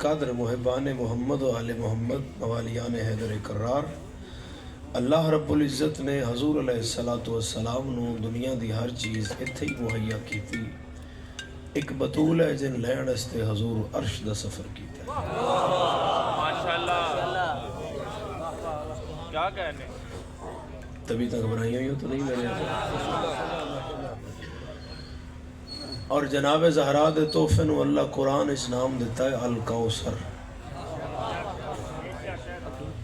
قدر محبان محمد و آل محمد موالیان حیدر کرار، اللہ رب العزت نے حضور علیہ السلام نو دنیا دی ہر چیز اتھے ہی مہیا کی تھی۔ ایک بطول ہے جن لین استے حضور عرش دا سفر کیتا ہے۔ ماشاءاللہ کیا کہنے، تبھی تک بنائی ہوئی ہو تو نہیں میرے اور جناب زہرا دے تحفے نو اللہ قرآن اس نام دیتا ہے الکوثر۔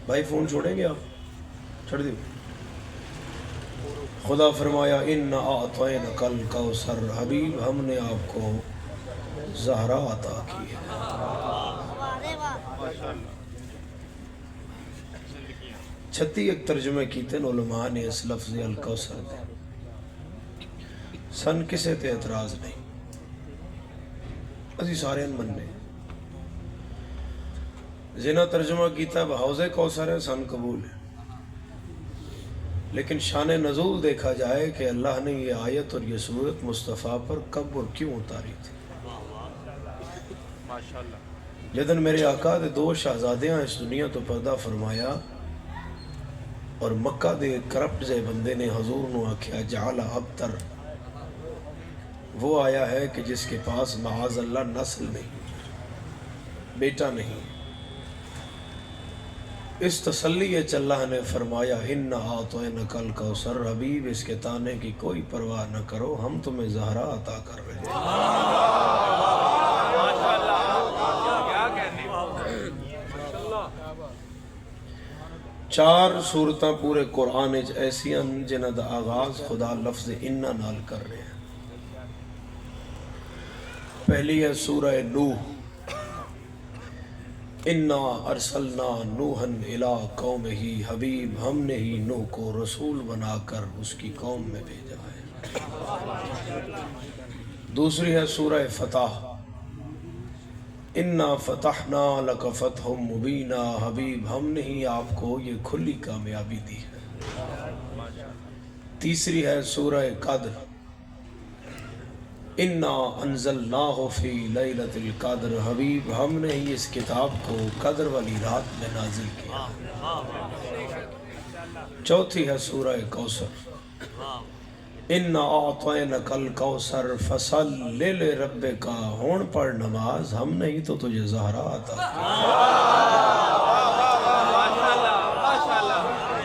بھائی فون چھوڑیں گے آپ؟ چھوڑ دیو۔ خدا فرمایا اِنَّا أَعْطَيْنَاكَ الْكَوْثَرَ، حبیب ہم نے آپ کو زہرا عطا کی ہے۔ 36 ایک ترجمے کیتے ہیں علماء نے اس لفظ الکوثر دے، سن کسے تے اعتراض نہیں، اسی سارے ان مننے جنہ ترجمہ کیتا ہے حوض کوثر ہے، سن قبول ہے، لیکن شان نزول دیکھا جائے کہ اللہ نے یہ آیت اور یہ صورت مصطفیٰ پر کب اور کیوں اتاری تھی۔ جدن میرے آقا دے 2 شہزادیاں اس دنیا تو پردہ فرمایا اور مکہ دے کرپٹ سے بندے نے حضور نو آکھیا جعل ابتر، وہ آیا ہے کہ جس کے پاس معاذ اللہ نسل نہیں، بیٹا نہیں۔ اس تسلی اللہ نے فرمایا اِنَّا أَعْطَيْنَاكَ الْكَوْثَرَ، حبیب اس کے تانے کی کوئی پرواہ نہ کرو، ہم تمہیں زہرا عطا کر رہے ہیں۔ کیا کہنے، 4 سورتاں پورے قرآن ایسی ہیں جنہ دا آغاز خدا لفظ اِنَّا نال کر رہے ہیں۔ پہلی ہے سورہ نوح، اِنَّا أَرْسَلْنَا نُوحًا إِلَىٰ قَوْمِهِ، حبیب ہم نے ہی نوح کو رسول بنا کر اس کی قوم میں بھیجا ہے۔ دوسری ہے سورہ فتح، اِنَّا فَتَحْنَا لَكَ فَتْحًا مُبِينًا، حبیب ہم نے ہی آپ کو یہ کھلی کامیابی دی ہے۔ تیسری ہے سورہ قدر، اِنَّا أَنزَلْنَاهُ فِي لَيْلَةِ الْقَدْرِ، حبیب ہم نے ہی اس کتاب کو قدر والی رات میں نازل کیا۔ چوتھی ہے سورہ کوثر، اِنَّا أَعْطَيْنَاكَ الْكَوْثَرَ فَصَلِّ لِرَبِّكَ، ہون پڑھ نماز، ہم نے ہی تو تجھے زہرا عطا کی۔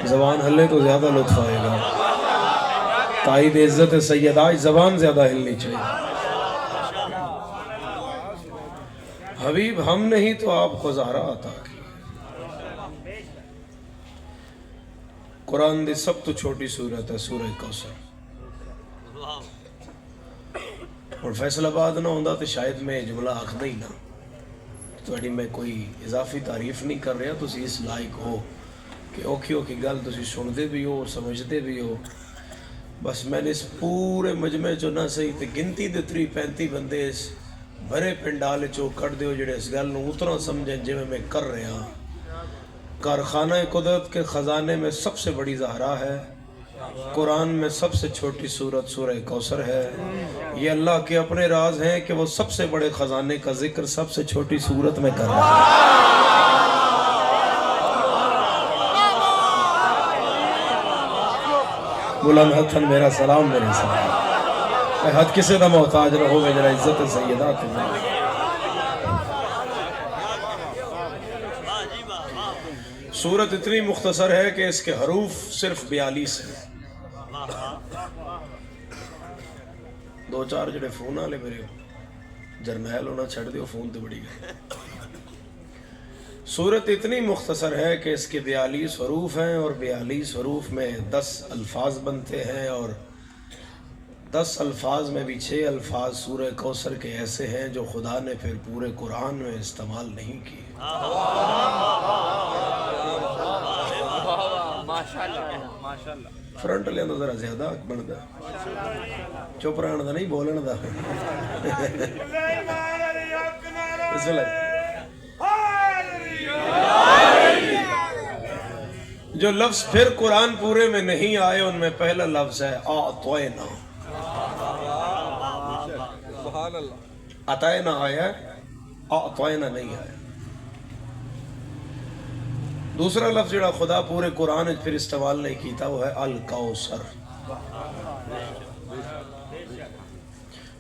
زبان ہلے تو زیادہ لطف آئے گا، تائید عزت سیدہ زبان زیادہ ہلنی چاہیے۔ حبیب ہم نے ہی تو آپ کو زہرا عطا کی۔ قرآن دی سب تو چھوٹی سورت ہے سورہ کوثر، اور فیصل آباد نہ ہوندہ تو شاید میں جملہ آخدہ ہی نہ، تو میں کوئی اضافی تعریف نہیں کر رہا، تو اس لائق ہو کہ اوکھی اوکھی گل تسی سن دے بھی ہو، سمجھ دے بھی ہو۔ بس میں نے اس پورے مجمع چو نہ صحیح تے گنتی دے 35 بندے اس بھرے پنڈال چو کٹ دیو جڑے اس گل نو اتنا سمجھیں جی میں کر رہے ہیں۔ کارخانہ قدرت کے خزانے میں سب سے بڑی زہرا ہے، قرآن میں سب سے چھوٹی سورت سورہ کوثر ہے۔ یہ اللہ کے اپنے راز ہیں کہ وہ سب سے بڑے خزانے کا ذکر سب سے چھوٹی سورت میں کر رہا ہے۔ بلند حتن میرا سلام میرے سلام، اے حد کسے دا محتاج رہو میرا عزت سیدہ کے میں۔ سورت اتنی مختصر ہے کہ اس کے حروف صرف 42 ہیں۔ 2-4 جڑے فون آلے میرے جرنیل ہونا چھڑ دیو فون تے بڑی گئے۔ سورت اتنی مختصر ہے کہ اس کے 42 حروف ہیں، اور 42 حروف میں 10 الفاظ بنتے ہیں، اور 10 الفاظ میں بھی 6 الفاظ سورہ کوثر کے ایسے ہیں جو خدا نے پھر پورے قرآن میں استعمال نہیں کیے۔ فرنٹ لے اندر ذرا زیادہ بن دا، چپ رہن دا نہیں بولن دا۔ بسم اللہ۔ جو لفظ پھر قرآن پورے میں نہیں آئے ان میں پہلا لفظ ہے اعطینا۔ عطینا آیا ہے، اعطینا نہیں آیا۔ دوسرا لفظ جڑا خدا پورے قرآن پھر استعمال نہیں کیتا وہ ہے الکوثر.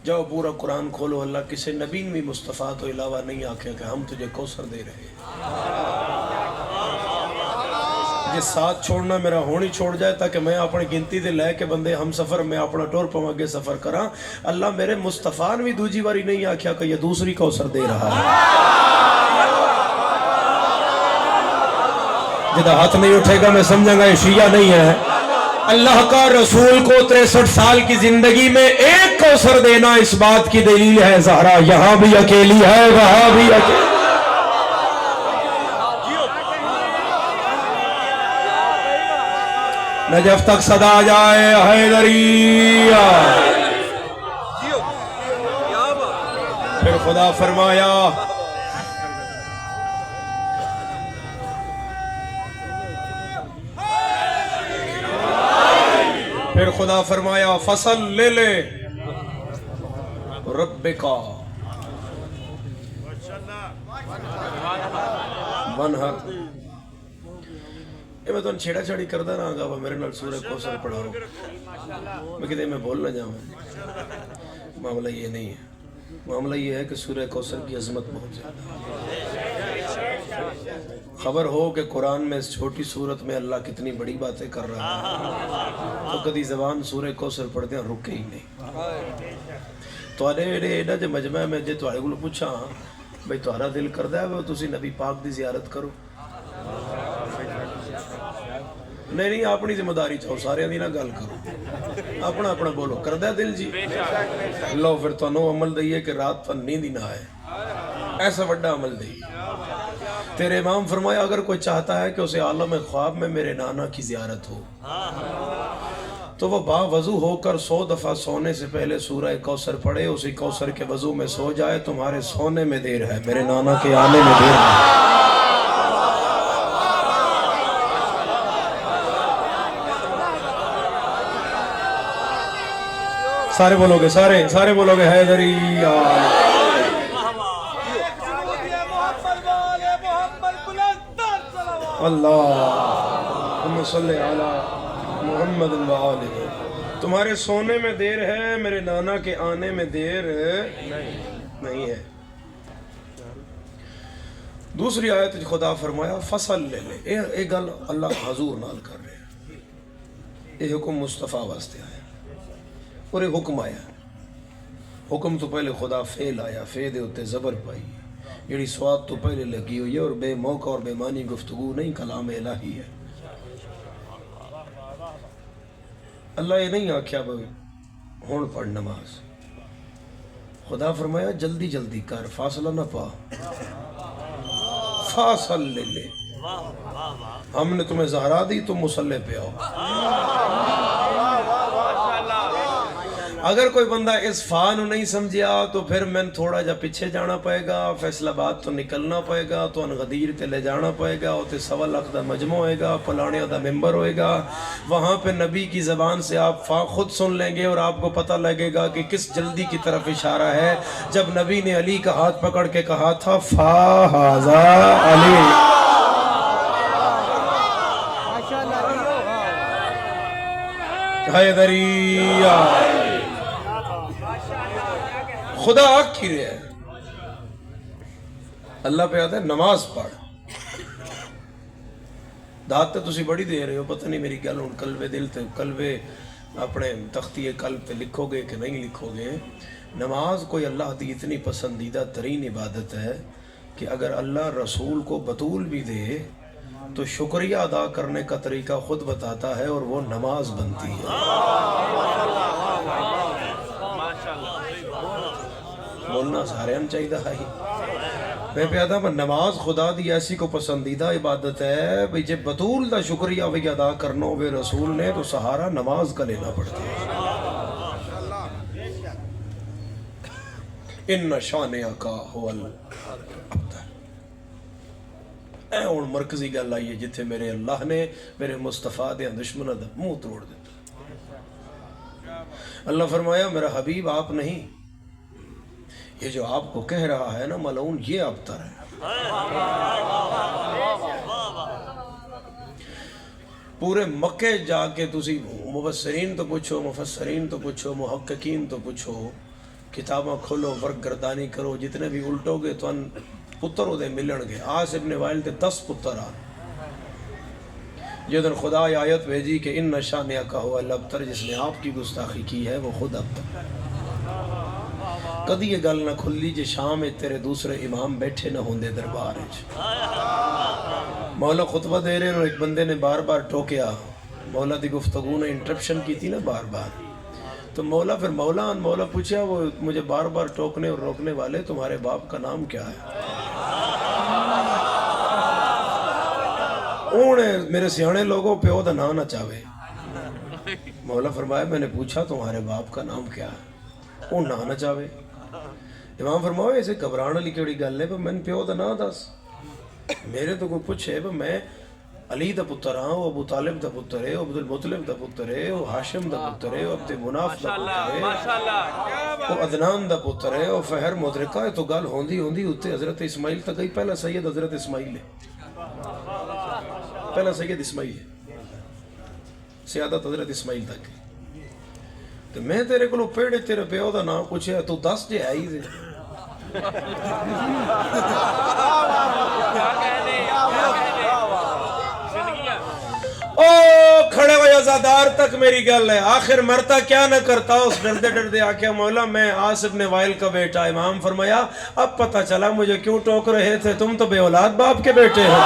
جب پورا قرآن کھولو اللہ کسی نبی بھی مصطفیٰ تو علاوہ نہیں آکھے کہ ہم تجھے کوثر دے رہے ہیں. یہ ساتھ چھوڑنا میرا ہونی چھوڑ جائے تاکہ میں اپنی گنتی دے لے کے بندے ہم سفر میں اپنا ٹور پاؤں آگے سفر کراں. اللہ میرے مصطفیٰ نے بھی دوجی باری نہیں آکھیا کہ یہ دوسری کوثر دے رہا ہے. جدہ ہاتھ نہیں اٹھے گا میں سمجھا گا یہ شیعہ نہیں ہے. اللہ کا رسول کو 63 سال کی زندگی میں ایک کوثر دینا اس بات کی دلیل ہے زہرا یہاں بھی اکیلی ہے وہاں بھی اکیلی. نجف تک صدا جائے حیدریہ. پھر خدا فرمایا فصل لے لے رب کا ونہر. یہ میں تو چھیڑا چھاڑی کردہ رہا گا میرے نال سورہ کوثر پڑھا رہا ہوں میں کہتے ہیں میں بول نہ جاؤں. معاملہ یہ نہیں ہے. معاملہ یہ ہے کہ سورہ کوثر کی عظمت بہت زیادہ. خبر ہو کہ قرآن میں اس چھوٹی صورت میں اللہ کتنی بڑی باتیں کر رہا ہے تو کدی زبان سورہ کوثر پڑھتے ہیں رکے ہی نہیں. تو ایڈا جو مجمع میں جے تو کو پوچھا بھئی تمہارا دل کردہ ہے وہ تسی نبی پاک دی زیارت کرو. نہیں اپنی ذمہ داری چاہو سارے دی نہ گل کرو اپنا اپنا بولو کردہ دل جی لو پھر تو انہوں عمل دئیے کہ رات پر نیند ہی نہ آئے. ایسا بڑا عمل دئیے. تیرے امام فرمایا اگر کوئی چاہتا ہے کہ اسے عالم خواب میں میرے نانا کی زیارت ہو تو وہ باوضو ہو کر 100 دفعہ سونے سے پہلے سورہ کوثر پڑھے. اسی کوثر کے وضو میں سو جائے. تمہارے سونے میں دیر ہے میرے نانا کے آنے میں دیر ہے. سارے بولو گے سارے بولو گے حیدری اللہم صلی علی محمد وآلہ. تمہارے سونے میں دیر ہے میرے نانا کے آنے میں دیر نہیں ہے. دوسری آیت خدا فرمایا فصل لے لے. ایک گل اللہ حضور نال کر رہے ہیں. یہ حکم مصطفیٰ واسطے آیا اور یہ حکم آیا. حکم تو پہلے خدا فعل آیا فے دے ہوتے زبر پائی جیڑی سواد تو پہلے لگی ہوئی ہے اور بے موقع اور بے معنی گفتگو نہیں کلام الہی ہے. اللہ یہ نہیں آکھیا بھائی ہون پڑھ نماز. خدا فرمایا جلدی جلدی کر فاصلہ نہ پا فاصل لے لے. ہم نے تمہیں زہرا دی تم مصلی پہ آؤ. اگر کوئی بندہ اس فا نو نہیں سمجھیا تو پھر میں تھوڑا جا پیچھے جانا پائے گا. فیصل آباد تو نکلنا پائے گا تو غدیر تے لے جانا پائے گا. تے 1.25 لاکھ دا مجمع ہوئے گا پلانے دا ممبر ہوئے گا. وہاں پہ نبی کی زبان سے آپ فا خود سن لیں گے اور آپ کو پتہ لگے گا کہ کس جلدی کی طرف اشارہ ہے. جب نبی نے علی کا ہاتھ پکڑ کے کہا تھا فا ہذا علی حیدریہ. خدا آگ کی رہے ہیں اللہ پہ آتا ہے نماز پڑھ. دھات تے تسی بڑی دے رہے ہو پتہ نہیں میری گل ان قلبے دل تے قلبے اپنے تختی قلب تے لکھو گے کہ نہیں لکھو گے. نماز کوئی اللہ دی اتنی پسندیدہ ترین عبادت ہے کہ اگر اللہ رسول کو بطول بھی دے تو شکریہ ادا کرنے کا طریقہ خود بتاتا ہے اور وہ نماز بنتی ہے. بولنا سارے ہم چاہیے ہائی میں پیادا پر نماز خدا دی ایسی کو پسندیدہ عبادت ہے بھئی جب بطول دا شکریہ بھی ادا کرنا ہوئے رسول نے تو سہارا نماز کا لینا پڑتا ہے. ان شانئک هو الابتر. اے اور مرکزی گل آئی ہے جتھے میرے اللہ نے میرے مصطفیٰ دے دشمنہ دا منہ توڑ دیتا. اللہ فرمایا میرا حبیب آپ نہیں یہ جو آپ کو کہہ رہا ہے نا ملعون یہ ابتر ہے. پورے مکے جا کے تسی مبصرین تو پوچھو، مفسرین تو پوچھو، محققین تو پوچھو، کتاباں کھولو، ورک گردانی کرو، جتنے بھی الٹو گے تو ان پتر دے ملن گے۔ عاص ابن وائل تے 10 پتر آ جدن خدا آیت بھیجی کہ ان شانئک ھو الابتر، جس نے آپ کی گستاخی کی ہے وہ خود ابتر۔ کدی یہ گل نہ کھلی جے شام میں تیرے دوسرے امام بیٹھے نہ ہوندے دربار وچ۔ مولا خطبہ دے رہے ہیں اور ایک بندے نے بار بار ٹوکیا، مولا دی گفتگو نے انٹرپشن کی تھی نا بار بار، تو مولا پوچھا وہ مجھے بار بار ٹوکنے اور روکنے والے تمہارے باپ کا نام کیا ہے؟ میرے سیانے لوگوں پیو دا نام نہ چاہے۔ مولا فرمایا میں نے پوچھا تمہارے باپ کا نام کیا ہے؟ وہ نام نہ چاہے۔ امام فرمایا اسے گھبرانے والی کیڑی گل ہے، میں نے پیو دا نام دس، میرے تو کوئی پوچھے میں علی دا پتر ہاں، وہ ابو طالب دا پتر ہے، وہ عبد المطلب دا پتر ہے، وہ ہاشم دا پتر ہے، وہ عبد مناف دا پتر ہے، وہ عدنان دا پتر ہے، وہ فہر مدرکہ ہے۔ تو گل ہوندی ہوتے حضرت اسماعیل تک گئی۔ پہلا سید حضرت اسماعیل ہے، پہلا سید اسماعیل ہے، سیادت حضرت اسماعیل تک۔ تو میں تیرے کو پیڑے تیرے پیو دا نام پوچھے تو 10 جے آئی سے او کھڑے ہوئے عزادار تک میری گل ہے۔ آخر مرتا کیا نہ کرتا، اس ڈردے آکیا مولا میں عاص ابن وائل کا بیٹا۔ امام فرمایا اب پتہ چلا مجھے کیوں ٹوک رہے تھے، تم تو بے اولاد باپ کے بیٹے ہو،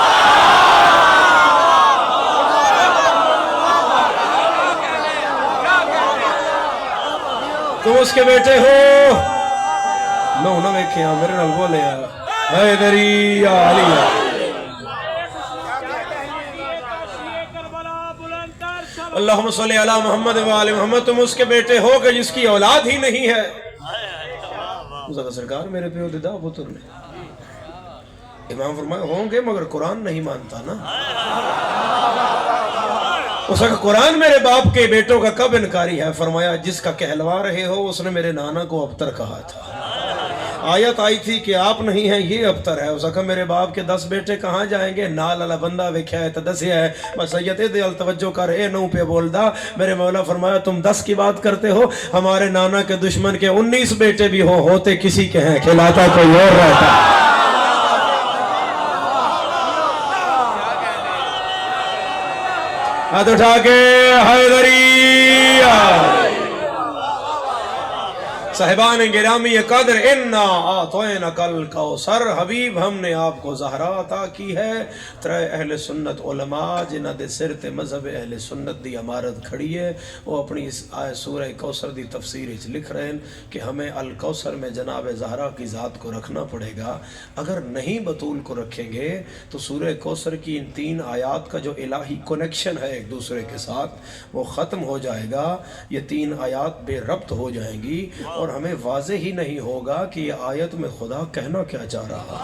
تم اس کے بیٹے ہو۔ میں انہوں نے کیا میرے نال بولے حیدری یا علی، اللہم صلی علی محمد و آل محمد، تم اس کے بیٹے ہو کہ جس کی اولاد ہی نہیں ہے۔ مصطفیٰ سرکار میرے پیو دیدہ پتر نے۔ امام فرمایا ہوں گے مگر قرآن نہیں مانتا نا۔ اس کا قرآن میرے باپ کے بیٹوں کا کب انکاری ہے؟ فرمایا جس کا کہلوا رہے ہو اس نے میرے نانا کو ابتر کہا تھا۔ آیت آئی تھی کہ آپ نہیں ہیں یہ ابتر ہے۔ اس کا میرے باپ کے 10 بیٹے کہاں جائیں گے؟ نال اللہ بندہ ویکھیا ہے تدسیا ہے، بس سید دل توجہ کر اے نو پہ بول دا۔ میرے مولا فرمایا تم 10 کی بات کرتے ہو، ہمارے نانا کے دشمن کے 19 بیٹے بھی ہوتے کسی کے ہیں، کھلاتا کوئی اور رہتا۔ ہاتھ اٹھا کے حیدری صاحبان گرامی قدر انا آتوینک الکوثر، حبیب ہم نے آپ کو زہرا عطا کی ہے۔ ترے اہل سنت علماء جنہ دے سر تے مذہب اہل سنت دی عمارت کھڑی ہے، وہ اپنی اس سورہ کوثر دی تفسیر اچ لکھ رہے ہیں کہ ہمیں الکوثر میں جناب زہرا کی ذات کو رکھنا پڑے گا۔ اگر نہیں بطول کو رکھیں گے تو سورہ کوثر کی ان 3 آیات کا جو الہی کنیکشن ہے ایک دوسرے کے ساتھ وہ ختم ہو جائے گا۔ یہ 3 آیات بے ربط ہو جائیں گی اور ہمیں واضح ہی نہیں ہوگا کہ یہ آیت میں خدا کہنا کیا چاہ رہا ہے۔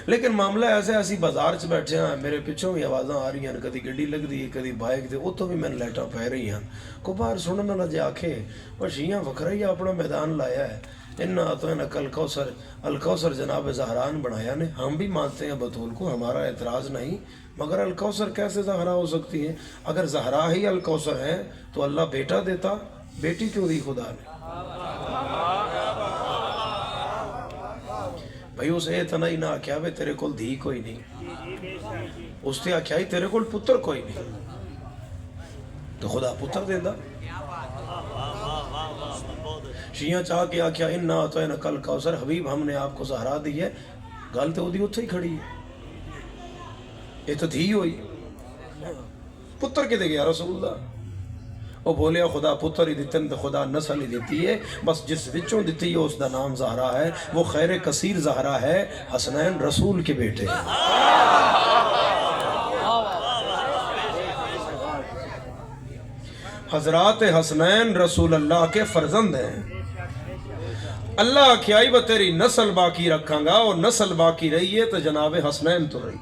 لیکن معاملہ ایسی بازار چ بیٹھے ہیں، میرے پیچھوں بھی آوازاں آ رہی ہیں، کدی گڈی لگ دی ہے، کدی بائک دے، اتوں بھی میں لائٹاں پہ رہی ہیں۔ کو باہر سنن والا جے آکھے وہ شیعہ وکھرا ہی اپنا میدان لایا ہے، اِنَّا أَعْطَيْنَاكَ الْكَوْثَرَ، الکوثر جناب زہران بنایا نے۔ ہم بھی مانتے ہیں بطول کو، ہمارا اعتراض نہیں، مگر الکوثر کیسے زہرا ہو سکتی ہے؟ اگر زہرا ہی الکوثر ہے تو اللہ بیٹا دیتا، بیٹی کیوں دی خدا نے؟ بھئی اسے اتنا ہی نہ آکھیا وے تیرے کول دھی کوئی نہیں، اس تے آکھیا ہی تیرے کول پتر کوئی نہیں، تو خدا پتر دے دا۔ شیعہ چاہ کے آکھیا اِنَّا أَعْطَيْنَاكَ الْكَوْثَرَ، حبیب ہم نے آپ کو زہرا دی ہے، گل تے اودی اتھے ہی کھڑی ہے، یہ تو دھی ہوئی، پتر کے دے گیا رسول اللہ۔ وہ بولیا خدا پتر ہی دیتے ہیں تو خدا نسل ہی دیتی ہے، بس جس وچوں دیتی ہے اس دا نام زہرا ہے، وہ خیر کثیر زہرا ہے، حسنین رسول کے بیٹے۔ حضرات حسنین رسول اللہ کے فرزند ہیں۔ اللہ کھیائی وہ تیری نسل باقی رکھاں گا، اور نسل باقی رہی ہے تو جناب حسنین تو رہی۔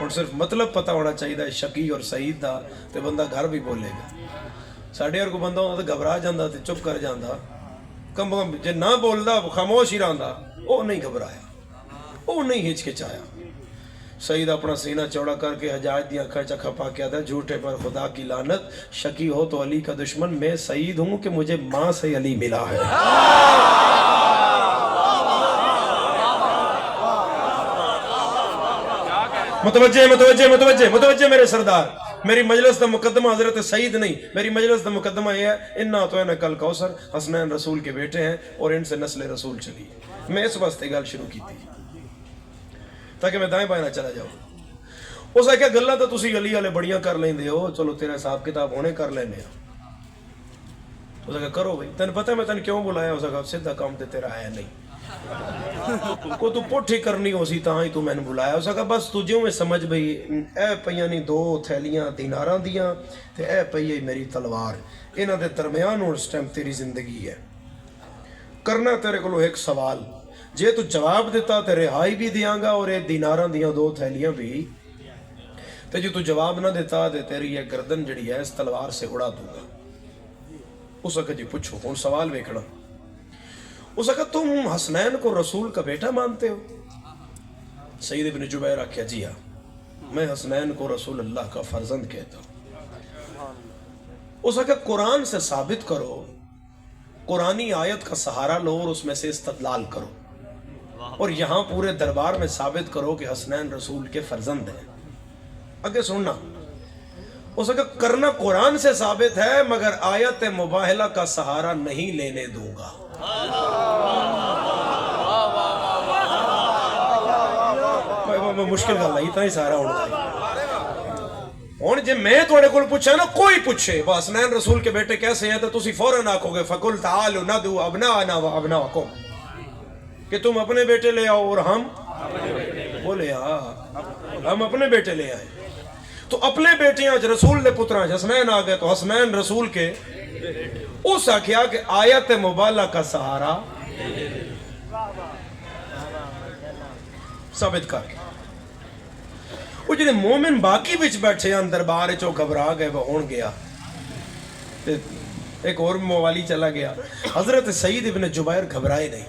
اور صرف مطلب پتہ ہونا چاہیے شکی اور سعید دا تے بندہ گھر بھی بولے گا. ساڈے ورگا بندہ ہوندا تے گھبرا جاندا تے چپ کر جاندا, کم جے نہ بولدا خاموش ہی رہندا, او نہیں گھبرایا, او نہیں ہچکچایا. سعید اپنا سینہ چوڑا کر کے حجاج دی آنکھیں چکھا پا کے آتا, جھوٹے پر خدا کی لعنت, شکی ہو تو علی کا دشمن, میں سعید ہوں کہ مجھے ماں سے علی ملا ہے. متوجہ متوجہ متوجہ متوجہ میرے سردار, میری مجلس دا مقدمہ حضرت سعید نہیں, میری مجلس دا مقدمہ یہ ہے انا تو ہے کل کوثر, حسنین رسول کے بیٹے ہیں اور ان سے نسل رسول چلی. میں اس واسطے گل شروع کی تھی تاکہ میں دائیں بائیں نہ چلا جاؤں. اس نے کہا گلاں تو تسی علی والے بڑیاں کر لیندے ہو, چلو تیرا حساب کتاب ہونے کر لینے. اس نے کہا کرو بھائی, تین پتہ ہے میں تین کیوں بلایا؟ اس نے کہا سیدھا کام تے تیرا ہے نہیں, کو تو پٹھی کرنی ہو سی تاں ہی تو میں نے بلایا. اس نے کہا بس تجھوں میں سمجھ بھئی, اے پئیاں نہیں 2 تھیلیاں دیناراں دیاں تے اے پئی ہے میری تلوار, انہاں دے درمیان اس ٹائم تیری زندگی ہے. کرنا تیرے کولو ایک سوال, جے تو جواب دیتا تے رہائی بھی دیاں گا اور اے دیناراں دیاں 2 تھیلیاں بھی, تے جو تو جواب نہ دیتا تے تیری یہ گردن جڑی ہے اس تلوار سے اڑا دوں گا. اس نے کہا جی پوچھو, ہن سوال ویکھنا. اس نے کہا تم حسنین کو رسول کا بیٹا مانتے ہو؟ سعید ابن جبیر آکھیا جی ہاں, میں حسنین کو رسول اللہ کا فرزند کہتا ہوں. اس نے کہا قرآن سے ثابت کرو, قرآنی آیت کا سہارا لو اور اس میں سے استدلال کرو, اور یہاں پورے دربار میں ثابت کرو کہ حسنین رسول کے فرزند ہیں. آگے سننا. اس نے کہا کرنا قرآن سے ثابت ہے مگر آیت مباہلہ کا سہارا نہیں لینے دوں گا. مشکل گل ہے, اتنا ہی سارا ہونا ہے. ہن جے میں تھوڑے کول پوچھا نا, کوئی پوچھے وہ حسنین رسول کے بیٹے کیسے ہیں, تو تسی فوراً آکھو گے فقل تعالوا ندعو ابناءنا وابناءکم, کہ تم اپنے بیٹے لے آؤ اور ہم بولے ہم اپنے بیٹے لے آئے. تو اپنے بیٹیاں رسول دے پتراں حسنین آ گئے, تو حسنین رسول کے اس آکھیا کہ آیت مبالہ کا سہارا ثابت کر کے. وہ جنہیں مومن باقی بچ بیٹھے ہیں دربار چو گھبرا گئے, وہ ہون گیا ایک اور موالی چلا گیا. حضرت سعید ابن جبیر گھبرائے نہیں,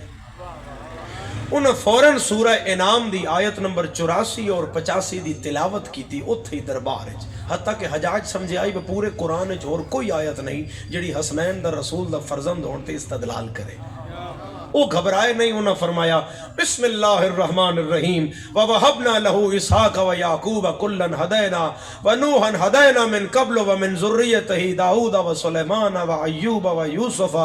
انہوں فوراً سورہ انعام دی آیت نمبر 84 اور 85 دی تلاوت کی تھی اتھے دربار. حتیٰ کہ حجاج سمجھے آئی وہ پورے قرآن اور کوئی آیت نہیں جڑی حسنین دا رسول دا فرزند ہوتے استدلال کرے. وہ گھبرائے نہیں, انہوں فرمایا بسم اللہ الرحمن الرحیم وَوَهَبْنَا لَهُ إِسْحَاقَ وَيَعْقُوبَ كُلًّا هَدَيْنَا وَنُوحًا هَدَيْنَا مِن قَبْلُ وَمِن ذُرِّيَّتِهِ دَاوُودَ وَسُلَيْمَانَ وَأَيُّوبَ وَيُوسُفَ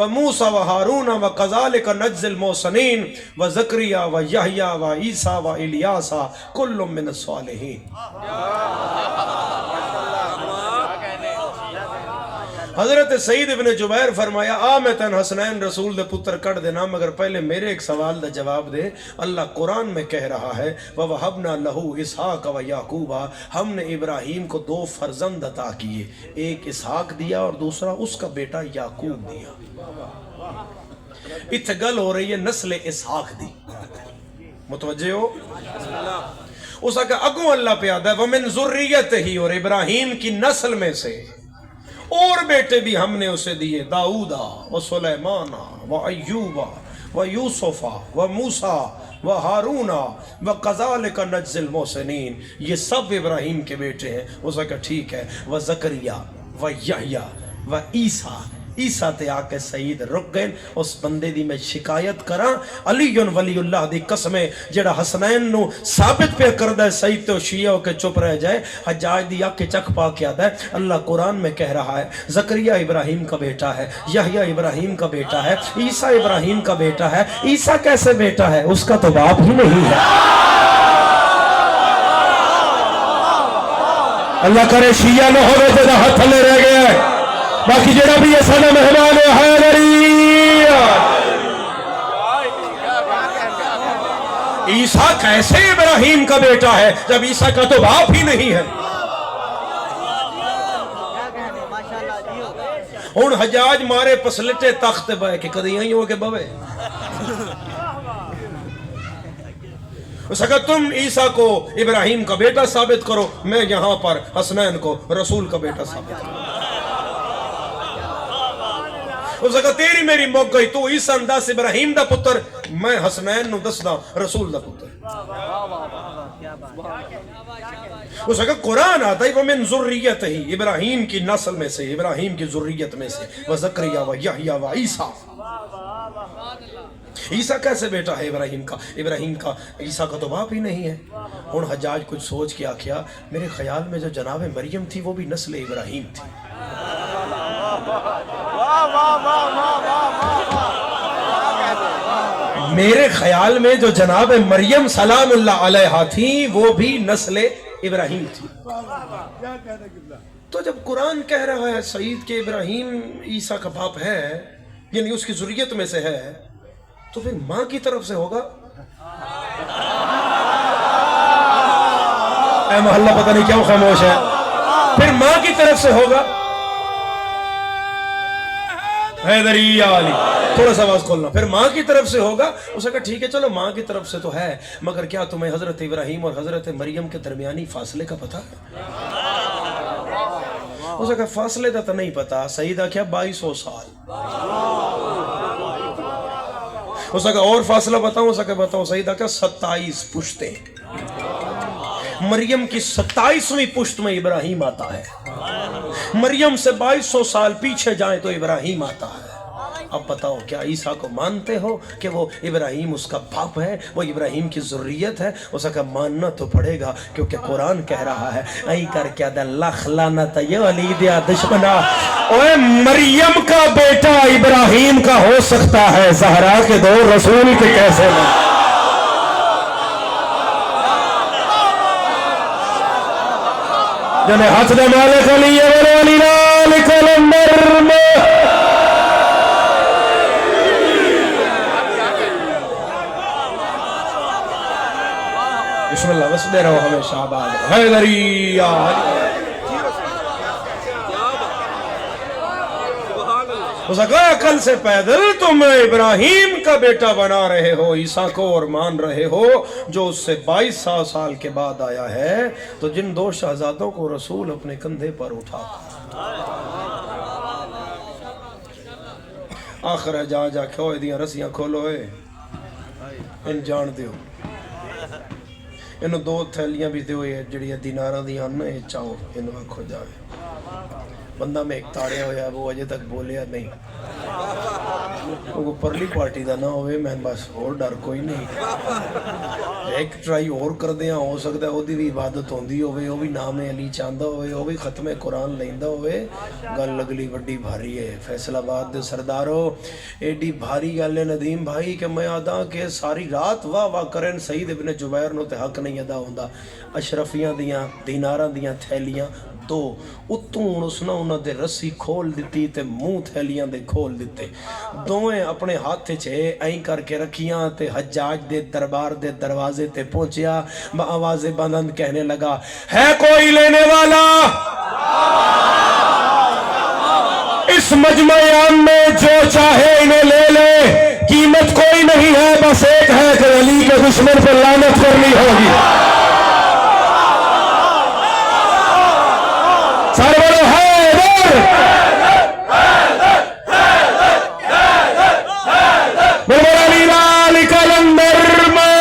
وَمُوسَى وَهَارُونَ وَكَذَلِكَ نَجْزِي الْمُحْسِنِينَ وَزَكَرِيَّا وَيَحْيَىٰ وَعِيسَىٰ وَإِلْيَاسَ كُلٌّ مِّنَ الصَّالِحِينَ. حضرت سعید ابن جبیر فرمایا آ میں تن حسنین رسول دے پتر کٹ دینا, مگر پہلے میرے ایک سوال دا جواب دے. اللہ قرآن میں کہہ رہا ہے وَوَهَبْنَا لَهُ إِسْحَاقَ وَيَعْقُوبَ, ہم نے ابراہیم کو 2 فرزند عطا کیے, ایک اسحاق دیا اور دوسرا اس کا بیٹا یعقوب دیا. اتھے گل ہو رہی ہے نسل اسحاق دی, متوجہ ہو. اس کا اگوں اللہ پہ آدھا ہے وَمِن ذُرِّيَّتِهِ, اور ابراہیم کی نسل میں سے اور بیٹے بھی ہم نے اسے دیے, داؤدا و سلیمانا و ایوبا و یوسفا و موسیٰ و ہارونا و قذالک نجزی المحسنین. یہ سب ابراہیم کے بیٹے ہیں. اس نے کہا ٹھیک ہے. و زکریا و یحییٰ و عیسیٰ. عیسیٰ تے آ کے سعید رک گئے. اس بندے دی میں شکایت کراں, علی ولی اللہ دی قسمیں جڑا حسنین نو ثابت پہ کردہ ہے سعید تے شیعہ ہو کے چپ رہ جائے. حجاج دی آ کے چک پا کے آدھا ہے اللہ قرآن میں کہہ رہا ہے زکریا ابراہیم کا بیٹا ہے, یحییٰ ابراہیم کا بیٹا ہے, عیسیٰ ابراہیم کا بیٹا ہے. عیسیٰ کیسے بیٹا ہے, اس کا تو باپ ہی نہیں ہے. اللہ کرے شیعہ نہ ہوئے تو ہاتھ تھلے رہ گیا ہے. باقی جڑا بھی یہ سارا مہمان حیدری, عیسیٰ کیسے ابراہیم کا بیٹا ہے جب عیسیٰ کا تو باپ ہی نہیں ہے. ہن حجاج مارے پسلٹے تخت بے کہ کدی آئی ہو کے بوے. اس نے کہا تم عیسیٰ کو ابراہیم کا بیٹا ثابت کرو، میں یہاں پر حسنین کو رسول کا بیٹا ثابت کروں۔ اس نے کہا تیری میری موقع گئی، تو عیسیٰ انداز ابراہیم دا پتر، میں حسنین نو دسدا رسول دا پتر۔ اس نے کہا قرآن آتا ہے وَمِن ذُرِّيَّتِهِ، ابراہیم کی نسل میں سے، ابراہیم کی ذریت میں سے، وَزَكْرِيَّا وَيَحْيَا وَعِيسیٰ۔ عیسیٰ کیسے بیٹا ہے ابراہیم کا؟ ابراہیم کا عیسیٰ کا تو باپ ہی نہیں ہے۔ ان حجاج کچھ سوچ کے آکھیا میرے خیال میں جو جناب مریم تھی وہ بھی نسل ابراہیم تھی۔ میرے خیال میں جو جناب مریم سلام اللہ علیہا تھی وہ بھی نسل ابراہیم تھی۔ تو جب قرآن کہہ رہا ہے سعید کے ابراہیم عیسیٰ کا باپ ہے، یعنی اس کی ذریت میں سے ہے، تو پھر ماں کی طرف سے ہوگا؟ اے محلہ پتہ نہیں کیوں خاموش ہے، پھر ماں کی طرف سے ہوگا؟ حیدری علی تھوڑا سا آواز کھولنا، پھر ماں کی طرف سے ہوگا؟ اس نے کہا ٹھیک ہے چلو ماں کی طرف سے تو ہے، مگر کیا تمہیں حضرت ابراہیم اور حضرت مریم کے درمیانی فاصلے کا پتہ ہے؟ اس نے کہا فاصلے کا تو نہیں پتا۔ سیدہ کیا 2200 سال۔ اس نے کہا اور فاصلہ بتاؤں؟ اس نے کہا بتاؤں۔ سیدہ کیا 27 پشتیں، مریم کی 27ویں پشت میں ابراہیم آتا ہے، مریم سے 2200 سال پیچھے جائیں تو ابراہیم آتا ہے۔ اب بتاؤ کیا عیسیٰ کو مانتے ہو کہ وہ ابراہیم اس کا باپ ہے، وہ ابراہیم کی ذریت ہے؟ اس کا ماننا تو پڑے گا کیونکہ قرآن کہہ رہا ہے ای کر کے اللہ لعنت یہ علی دیا دشمنا، اوے مریم کا بیٹا ابراہیم کا ہو سکتا ہے، زہرا کے دو رسول کے کیسے نہ؟ جنہیں ہاتھ دے مالک علی ولی نالک الامر بسم اللہ وسدے رہو ہمیشہ آباد حیدری اس نے کہا کل سے پیدل تم ابراہیم کا بیٹا بنا رہے ہو عیسیٰ کو اور مان رہے ہو جو اس سے 2200 سال کے بعد آیا ہے، تو جن 2 شہزادوں کو رسول اپنے کندھے پر اٹھا آخر جا جا کے ہوئے دیاں رسیاں کھولو ان جان دیو، انہوں 2 تھیلیاں بھی دیو جڑی دیناراں دی آنا چاہو انہوں آنکھو جاوے۔ بندہ میں ایک تاڑیا ہویا وہ اجے تک بولیا نہیں، وہ پرلی پارٹی دا نہ ہوئے میں بس اور ڈر کوئی نہیں، ایک ٹرائی اور کر دیا ہو سکتا ہے وہ دی بھی عبادت ہوندی ہوئے، وہ بھی نام علی چاندہ ہوئے، وہ بھی ختم قرآن لیندہ ہوئے، گل اگلی وڈی بھاری ہے۔ فیصل آباد دے سردارو ایڈی بھاری گل ہے ندیم بھائی کہ میں آدھا کہ ساری رات واہ واہ کرن سعید ابن جبیر نو تے حق نہیں ادا ہوندہ، اشرفیاں دیاں دیناراں دیاں تھیلیاں 2 اتوں اس نے انہوں دے رسی کھول دیتی تے منہ تھیلیاں دے کھول دیتے، دوئیں اپنے ہاتھ چھے این کر کے رکھیاں تے حجاج دے دربار دے دروازے تے پہنچیا، آواز بلند کہنے لگا ہے کوئی لینے والا؟ اس مجمع عام میں جو چاہے انہیں لے لے، قیمت کوئی نہیں ہے، بس ایک ہے کہ علی کے دشمن پر لعنت کرنی ہوگی۔ سارے بولو علی لال کلندر میں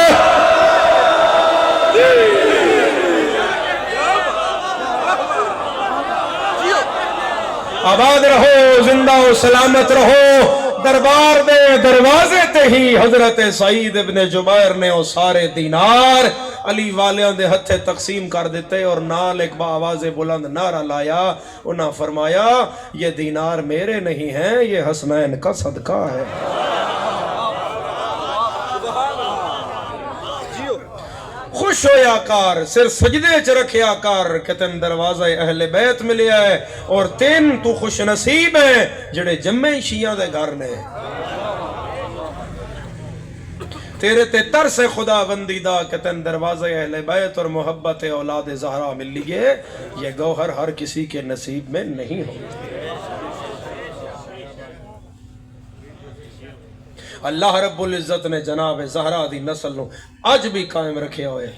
آباد رہو، زندہ و سلامت رہو۔ دربار دے دروازے تے ہی حضرت سعید ابن جبیر نے وہ سارے دینار علی والیاں دے ہتھے تقسیم کر دیتے اور نال ایک با آواز بلند نعرہ لایا، انہاں فرمایا یہ دینار میرے نہیں ہیں، یہ حسنین کا صدقہ ہے۔ خوش ہویا کار، سر سجدے چ رکھیا کار کہ تین دروازہ اہل بیت ملیا ہے اور تین تو خوش نصیب ہے جڑے جمع شیعہ دے گھر نے، تیرے تے ترس خدا بندی دا کہ تین دروازہ اہل بیت اور محبت اولاد زہرا مل لیے، یہ گوہر ہر کسی کے نصیب میں نہیں ہوتا۔ اللہ رب العزت نے جناب زہرا دی نسل نو اج بھی قائم رکھیا ہوئے،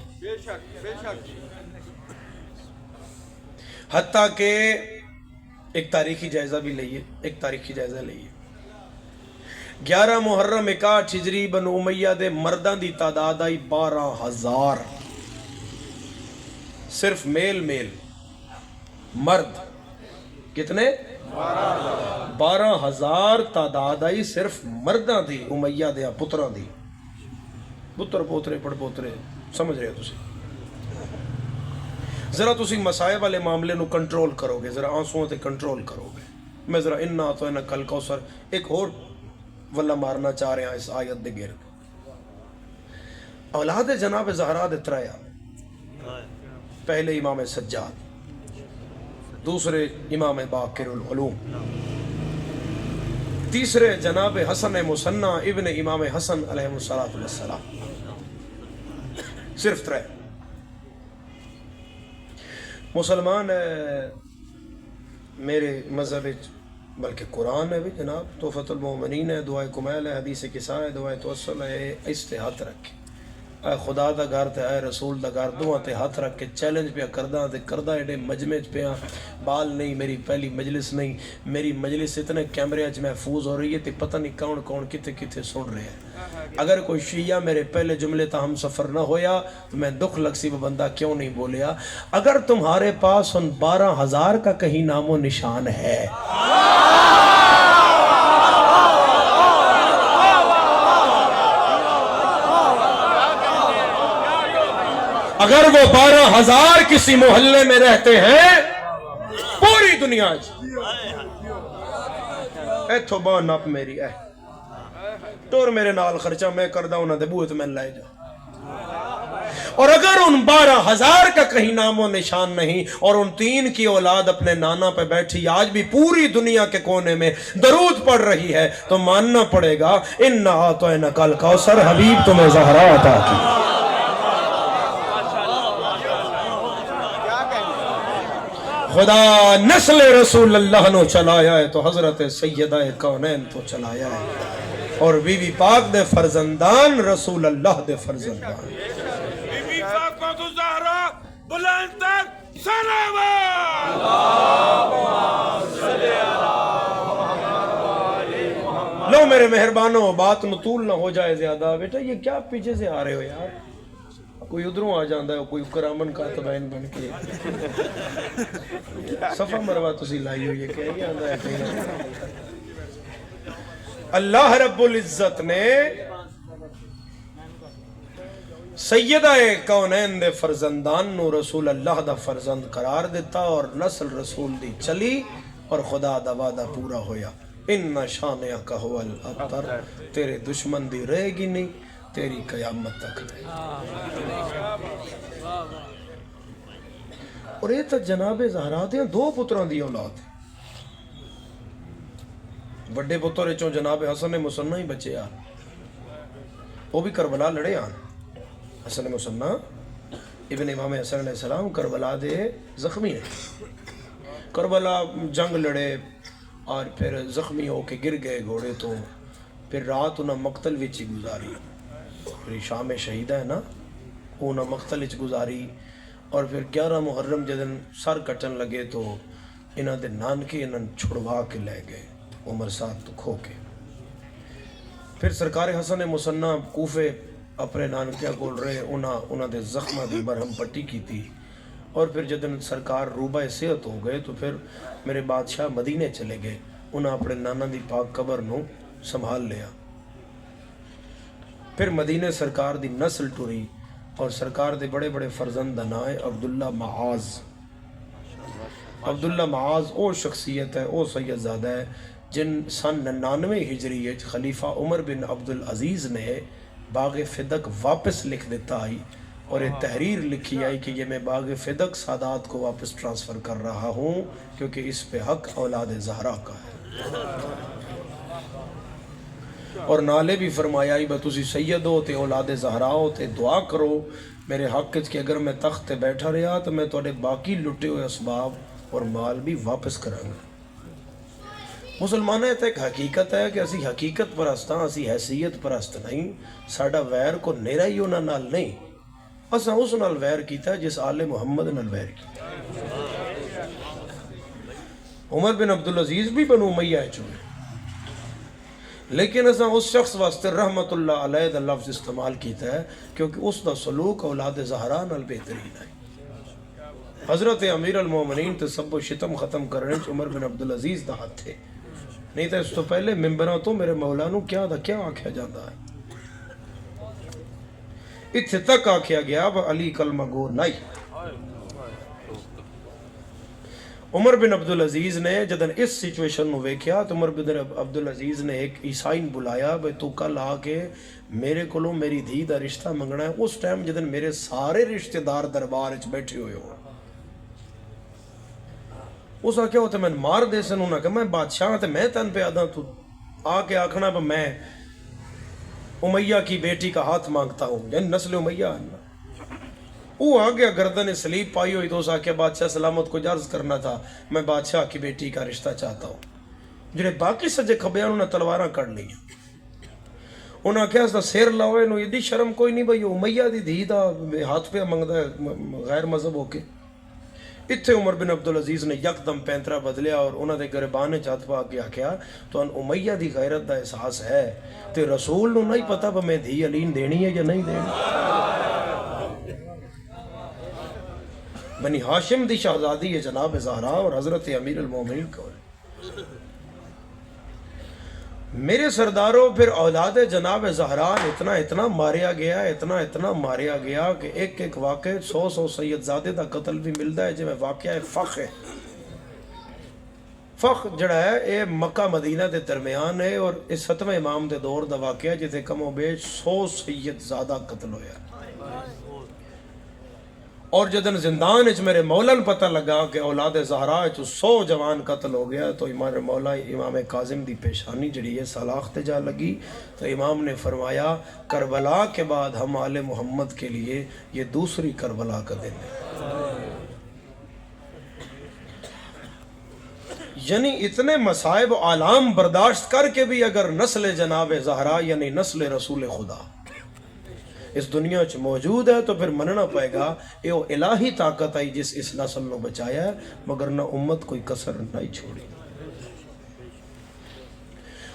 حتیٰ کہ ایک تاریخی جائزہ بھی لئیے، 11 محرم 61 ہجری بنو امیہ دے مردان دی تعداد آئی 12,000، صرف میل مرد کتنے؟ 12,000 تعداد آئی صرف مردان دی امیہ دیا پتران دی، پتر پوترے پڑ پوترے سمجھ رہے ہو تسی؟ ذرا تسی مسائب والے معاملے نو کنٹرول کرو گے، ذرا آنسووں تے کنٹرول کرو گے۔ میں ذرا انہا تو انہا کل کوثر ایک اور واللہ مارنا چاہ رہے ہیں اس آیت دے گرد۔ اولاد جناب زہرا دے تریا، پہلے امام سجاد، دوسرے امام باقر العلوم، تیسرے جناب حسن مصنع ابن امام حسن علیہ السلام، صرف 3 مسلمان میرے مذہب بلکہ قرآن ہے بھی جناب، تحفۃ المؤمنین ہے، دعائے کمیل ہے، حدیث کساء ہے، دعائے توسل ہے، اس تے ہاتھ رکھے، اے خدا دا گھر تے اے رسول دا گھر، دعا تے ہاتھ رکھ کے چیلنج پہ کردہ ایڈے مجمع پہ بال نہیں، میری پہلی مجلس نہیں، میری مجلس اتنے کیمرے اچ محفوظ ہو رہی ہے تے پتہ نہیں کون کون کتے سن رہے ہیں۔ اگر کوئی شیعہ میرے پہلے جملے تا ہم سفر نہ ہویا تو میں دکھ لگ سی وہ بندہ کیوں نہیں بولیا۔ اگر تمہارے پاس ان 12,000 کا کہیں نام و نشان ہے، اگر وہ 12,000 کسی محلے میں رہتے ہیں پوری دنیا ایتھو بان نپ میری ہے ٹور میرے نال خرچہ میں کردہ انہاں دے بوئے تو میں لائے جا، اور اگر ان 12,000 کا کہیں نام و نشان نہیں اور ان 3 کی اولاد اپنے نانا پہ بیٹھی آج بھی پوری دنیا کے کونے میں درود پڑھ رہی ہے تو ماننا پڑے گا اِنَّا أَعْطَيْنَاكَ الْكَوْثَرَ، حبیب تمہیں زہرا عطا کی۔ خدا نسل رسول اللہ نو چلایا ہے تو حضرت سیدہ کونین تو چلایا ہے، اور بی بی پاک دے فرزندان رسول اللہ دے فرزندان، بی بی فاطمہ الزہرا بلند تر سلامات۔ لو میرے مہربانوں بات نطول نہ ہو جائے زیادہ، بیٹا یہ کیا پیچھے سے آ رہے ہو یار، کوئی ادھروں آ جاندہ ہے، کوئی کرامن کاتبین بن کے صفحہ مروہ تسی لائی ہو، یہ کہہ گیا آندہ ہے۔ اللہ رب العزت نے سیدہ کونین دے فرزندان نو رسول اللہ دا فرزند قرار دیتا اور نسل رسول دی چلی اور خدا دا وعدہ پورا ہویا۔ ان شانئک هو الابتر، تیرے دشمن دی رہے گی نہیں تیری قیامت تک نہیں۔ اور یہ تو جناب زہرا دے 2 پتران دی اولاد ہے، بڑے پتر چوں جناب حسن مصنع ہی بچے آن، وہ بھی کربلا لڑے آن۔ حسن مصنع ابن امام حسن علیہ السلام کربلا دے زخمی ہیں، کربلا جنگ لڑے اور پھر زخمی ہو کے گر گئے گھوڑے تو، پھر رات انہاں مقتل وچ گزاری، پھر شام شہیدہ ہے نا، انہاں مقتل وچ گزاری، اور پھر 11 محرم جدن سر کٹن لگے تو انہاں دے نانکے انہاں چھڑوا کے لے گئے عمر ساتھ تو کھو کے۔ پھر سرکار حسن مصنع کوفے اپنے نانکیاں کول رہے، انہاں دے زخمہ دی برہم پٹی کی تھی، اور پھر جدن سرکار روبہ صحت ہو گئے تو پھر میرے بادشاہ مدینے چلے گئے، انہاں اپنے نانا دی پاک قبر نو سنبھال لیا۔ پھر مدینے سرکار دی نسل ٹری اور سرکار دے بڑے بڑے فرزند نائے عبداللہ معاذ۔ عبداللہ معاذ او شخصیت ہے، او سید زادہ ہے جن سن 99 ہجری خلیفہ عمر بن عبدالعزیز نے باغ فدق واپس لکھ دیتا آئی، اور ایک تحریر لکھی آئی کہ یہ میں باغ فدق سادات کو واپس ٹرانسفر کر رہا ہوں کیونکہ اس پہ حق اولاد زہرا کا ہے۔ اور نالے بھی فرمایا ہی بتوسی سید ہو تے اولاد زہرا ہو تے دعا کرو میرے حق کہ اگر میں تخت تے بیٹھا رہا تو میں توڑے باقی لٹے ہوئے اسباب اور مال بھی واپس کروں گا۔ مسلمان ہے تو ایک حقیقت ہے کہ اسی حقیقت پرست ہاں، اسی حیثیت پرست نہیں. ساڈا ویر کو نیرا ہی انہاں نال نہیں، اساں اس نال ویر کیتا ہے جس آل محمد نال ویر کیتا. عمر بن عبدالعزیز بھی بنو امیہ چنے، لیکن اساں اس شخص واسطے رحمت اللہ علیہ دا لفظ استعمال کیتا ہے کیونکہ اس دا سلوک اولاد زہرا نال بہترین ہے. حضرت امیر المومنین تے سب و شتم ختم کرنے چ عمر بن عبدالعزیز دا ہاتھ تھے، نہیں تو اس تو پہلے ممبراں تو میرے مولا نو کیا آکھیا جاتا ہے. اتھے تک آکھیا گیا علی کلمہ گو نہیں. عمر بن عبدالعزیز نے جدن اس سچویشن نو ویکھیا تو عمر بن عبدالعزیز نے ایک عیسائی بلایا بھئی تو کل آ کے میرے کولوں میری دھی دا رشتہ منگنا ہے. اس ٹائم جدن میرے سارے رشتہ دار دربار وچ بیٹھے ہوئے ہو، اس آکھیا ہوتا میں مار دے سن. انہاں کہ میں بادشاہ تے میں تن پہ آدھا، تو آ کے آکھنا پہ میں امیہ کی بیٹی کا ہاتھ مانگتا ہوں، یعنی نسل امیہ ہے. وہ آ گیا گردن سلیب پائی ہوئی تو اس آکھیا بادشاہ سلامت کو عرض کرنا تھا، میں بادشاہ کی بیٹی کا رشتہ چاہتا ہوں. جڑے باقی سجے کھبے انہوں نے تلواراں کڑ لی. انہاں آکھیا اس دا سیر لاؤ، انہوں ایدی شرم کوئی نہیں بھئی امیہ دی دھی دا ہاتھ پہ منگدا ہے غیر مذہب ہو کے. اتھے عمر بن عبدالعزیز نے یکدم پینترا بدلیا اور انہاں دے گربان ہاتھ پا کے آکھیا تو ان امیہ دی غیرت دا احساس ہے تے رسول نو نہیں پتا کہ میں دھی علین دینی ہے یا نہیں دینی. بنی ہاشم دی شہزادی ہے جناب زہرا اور حضرت امیر المومنین کو. میرے سرداروں پھر اولاد جناب زہرا اتنا ماریا گیا، اتنا ماریا گیا کہ ایک ایک واقع 100 سید زادے دا قتل بھی ملتا ہے. جو واقعہ فخ ہے، فخ جڑا ہے اے مکہ مدینہ دے درمیان ہے اور اس 7ویں امام دے دور دا واقعہ جتے کم و بیش 100 سید زادہ قتل ہویا. اور جدن زندان اچ میرے مولا نے پتہ لگا کہ اولاد زہرا اچ 100 جوان قتل ہو گیا تو میرے مولا امام کاظم دی پیشانی جڑی ہے سلاخ تے جا لگی. تو امام نے فرمایا کربلا کے بعد ہم آل محمد کے لیے یہ دوسری کربلا کا دن ہے. یعنی اتنے مصائب و آلام برداشت کر کے بھی اگر نسل جناب زہرا یعنی نسل رسول خدا اس دنیا چ موجود ہے تو پھر مننا پائے گا یہ وہ الہی طاقت آئی جس اس نسل نو بچایا ہے، مگر نہ امت کوئی کسر نہیں چھوڑی.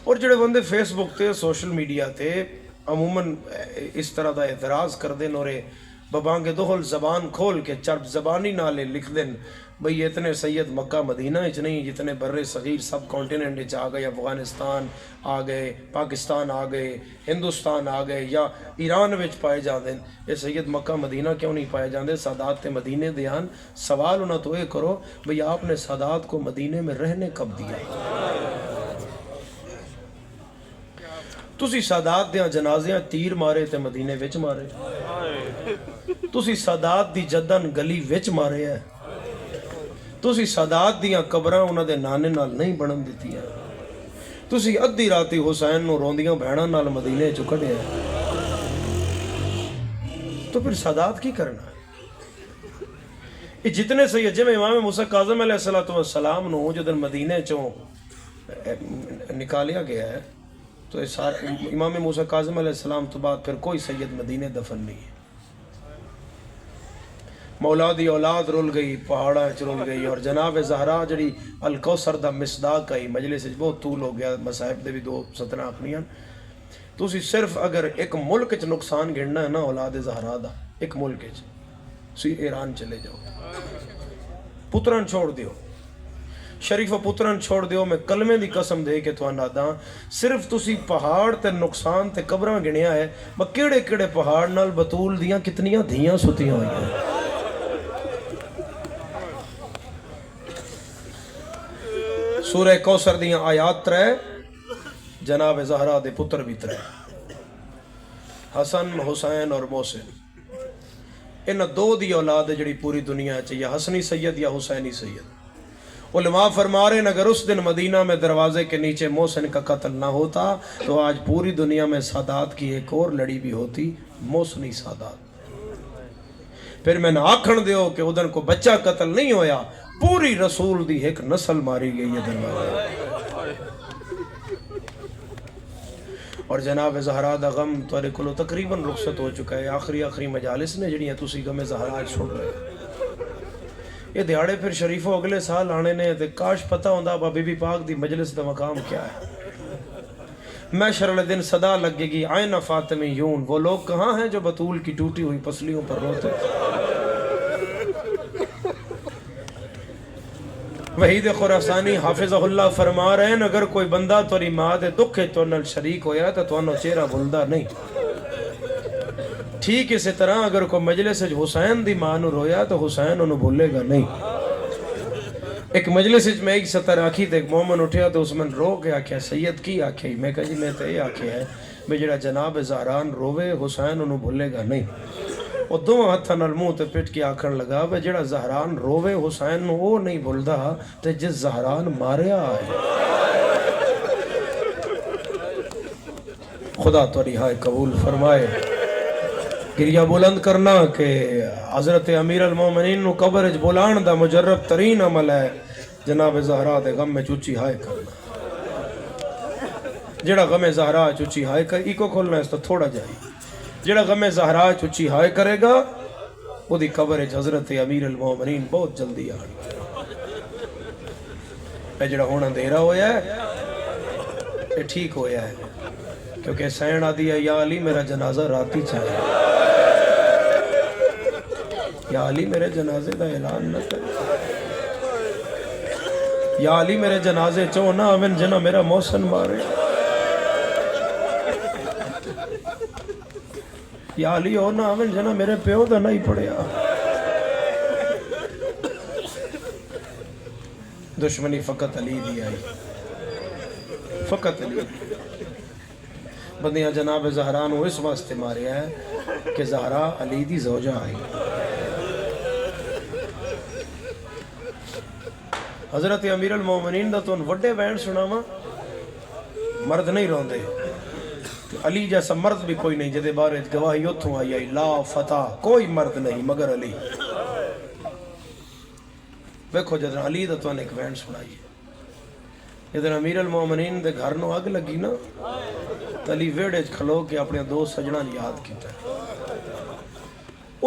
اور جڑے بندے فیس بک تے سوشل میڈیا تے عموماً اس طرح دا اعتراض کر دیں اور ببانگ دہل زبان کھول کے چرب زبانی نالے لکھ دیں بھئی اتنے سید مکہ مدینہ اچ نہیں جتنے بر صغیر سب کانٹیننٹ اچ آ گئے، افغانستان آ گئے، پاکستان آ گئے، ہندوستان آ گئے یا ایران وچ پائے جاندے ہیں. یہ سید مکہ مدینہ کیوں نہیں پائے جاندے؟ سادات تے مدینے دیان. سوال انہاں تو یہ کرو بھئی آپ نے سادات کو مدینے میں رہنے کب دیا؟ تسی سادات دیاں جنازیاں تیر مارے تے مدینے وچ مارے، تسی سادات دی جدن گلی وچ مارے ہے، تسی سادات دیاں قبراں انہاں دے نانے نال نہیں بنن دتی ہے، تسی ادھی راتی حسین نو روندیاں بہناں نال مدینے چوں کڈیا ہے. تو پھر سادات کی کرنا ہے؟ یہ جتنے سید جے میں امام موسیٰ کاظم علیہ السلام نو جدن مدینے چوں نکالیا گیا ہے تو امام موسیٰ کاظم علیہ السلام تو بعد پھر کوئی سید مدینے دفن نہیں ہے. مولا دی اولاد رول گئی، پہاڑا رول گئی، اور جناب زہرا جڑی الکوثر دا مصداق آئی مجلس بہت طول ہو گیا، مصاحب دے بھی 2 سطریں اپنیاں. تسی صرف اگر ایک ملک چ نقصان گھڑنا ہے نا اولاد زہرا دا، ایک ملک چ سی ایران چلے جاؤ، پتران چھوڑ دیو، شریف پتران چھوڑ دیو. میں کلمے دی قسم دے کے توانا دا صرف تسی پہاڑ تے نقصان تے قبراں گنیا ہے، کیڑے کیڑے پہاڑ نال بطول دیاں کتنیاں دھیاں ستیاں ہوئی ہیں. سورہ کوثر دیاں آیات 3 جناب زہرا دے پتر بھی 3 حسن حسین اور محسن. ان 2 دی اولاد جڑی پوری دنیا چ یا حسنی سید یا حسینی سید. علماء فرما رہے ہیں اگر اس دن مدینہ میں دروازے کے نیچے محسن کا قتل نہ ہوتا تو آج پوری دنیا میں سادات کی ایک اور لڑی بھی ہوتی، محسنی سادات. پھر میں نے آکھن دیو کہ ادھر کو بچہ قتل نہیں ہویا، پوری رسول دی ایک نسل ماری گئی ہے دروازے. اور جناب زہرا دا غم تواڈے کولوں تقریباً رخصت ہو چکا ہے. آخری مجالس نے جڑیاں تسی غم زہرا سن رہے یہ دیہاڑے پھر شریفوں اگلے سال آنے نے تے کاش پتہ ہوندا بی بی پاک دی مجلس دا مقام کیا ہے. محشر والے دن صدا لگے گی آئینہ فاطمی یون وہ لوگ کہاں ہیں جو بطول کی ٹوٹی ہوئی پسلیوں پر روتے تھے. وحید خراسانی حافظہ اللہ فرما رہے ہیں اگر کوئی بندہ توری ماں دے دکھے تو نل شریک ہویا تو توانو چہرہ بھولدا نہیں. ٹھیک اسی طرح اگر کوئی مجلس حسین دی ماں نو رویا تو حسین انہوں بھولے گا نہیں. ایک مجلس میں ایک ستر آکھی تے ایک مومن اٹھیا تو اس میں رو کے آکھیا سید کی آکھیا میں کہا جی میں تے یہ آکھیا ہے میں جڑا جناب زہران روے حسین انہوں بھولے گا نہیں. وہ دو ہتھاں نال منہ تے پٹ کے آکھن لگا وہ جڑا زہران روے حسین نو وہ نہیں بھولدا تے جس زہران ماریا ہے. خدا تو رہائے قبول فرمائے. گریہ بلند کرنا کہ حضرت امیر المومنین نو قبر اچ بلان دا مجرب ترین عمل ہے جناب زہرا دے غم میں چوچی ہائے کرنا. جڑا غم زہرا چوچی ہائے کر ایکو کھولنا اس تو تھوڑا جائی. جڑا غم زہرا چوچی ہائے کرے گا وہ دی قبر اچ حضرت امیر المومنین بہت جلدی آنی. اے جڑا ہونا اندھیرا ہویا ہے اے ٹھیک ہویا ہے کیونکہ سین آدھی ہے یا علی میرا جنازہ راتی چاہے. یا علی میرے جنازے دا اعلان نہ کرے. یا علی میرے جنازے چو نہ امن جنہ میرا موسن مارے. یا علی ہو نہ امن جنہ میرے پیو دا نہیں پڑیا. دشمنی فقط علی دی آئی فقط علی. بندیاں جناب زہرا نو اس واسطے ماریا ہے کہ زہرا علی دی زوجہ آئی. حضرت امیر المومنین دا تو ان وڈے وین سناوا مرد نہیں روندے. علی جیسا مرد بھی کوئی نہیں جدے بارے گواہی اتھوں آئی لا فتح کوئی مرد نہیں مگر علی. دیکھو جدن علی دا تو ان ایک وین سنائی جدن امیر المومنین دے گھر نو اگ لگی نا علی ویڑے کھلو کے اپنے دو سجنہ یاد کیتا ہے.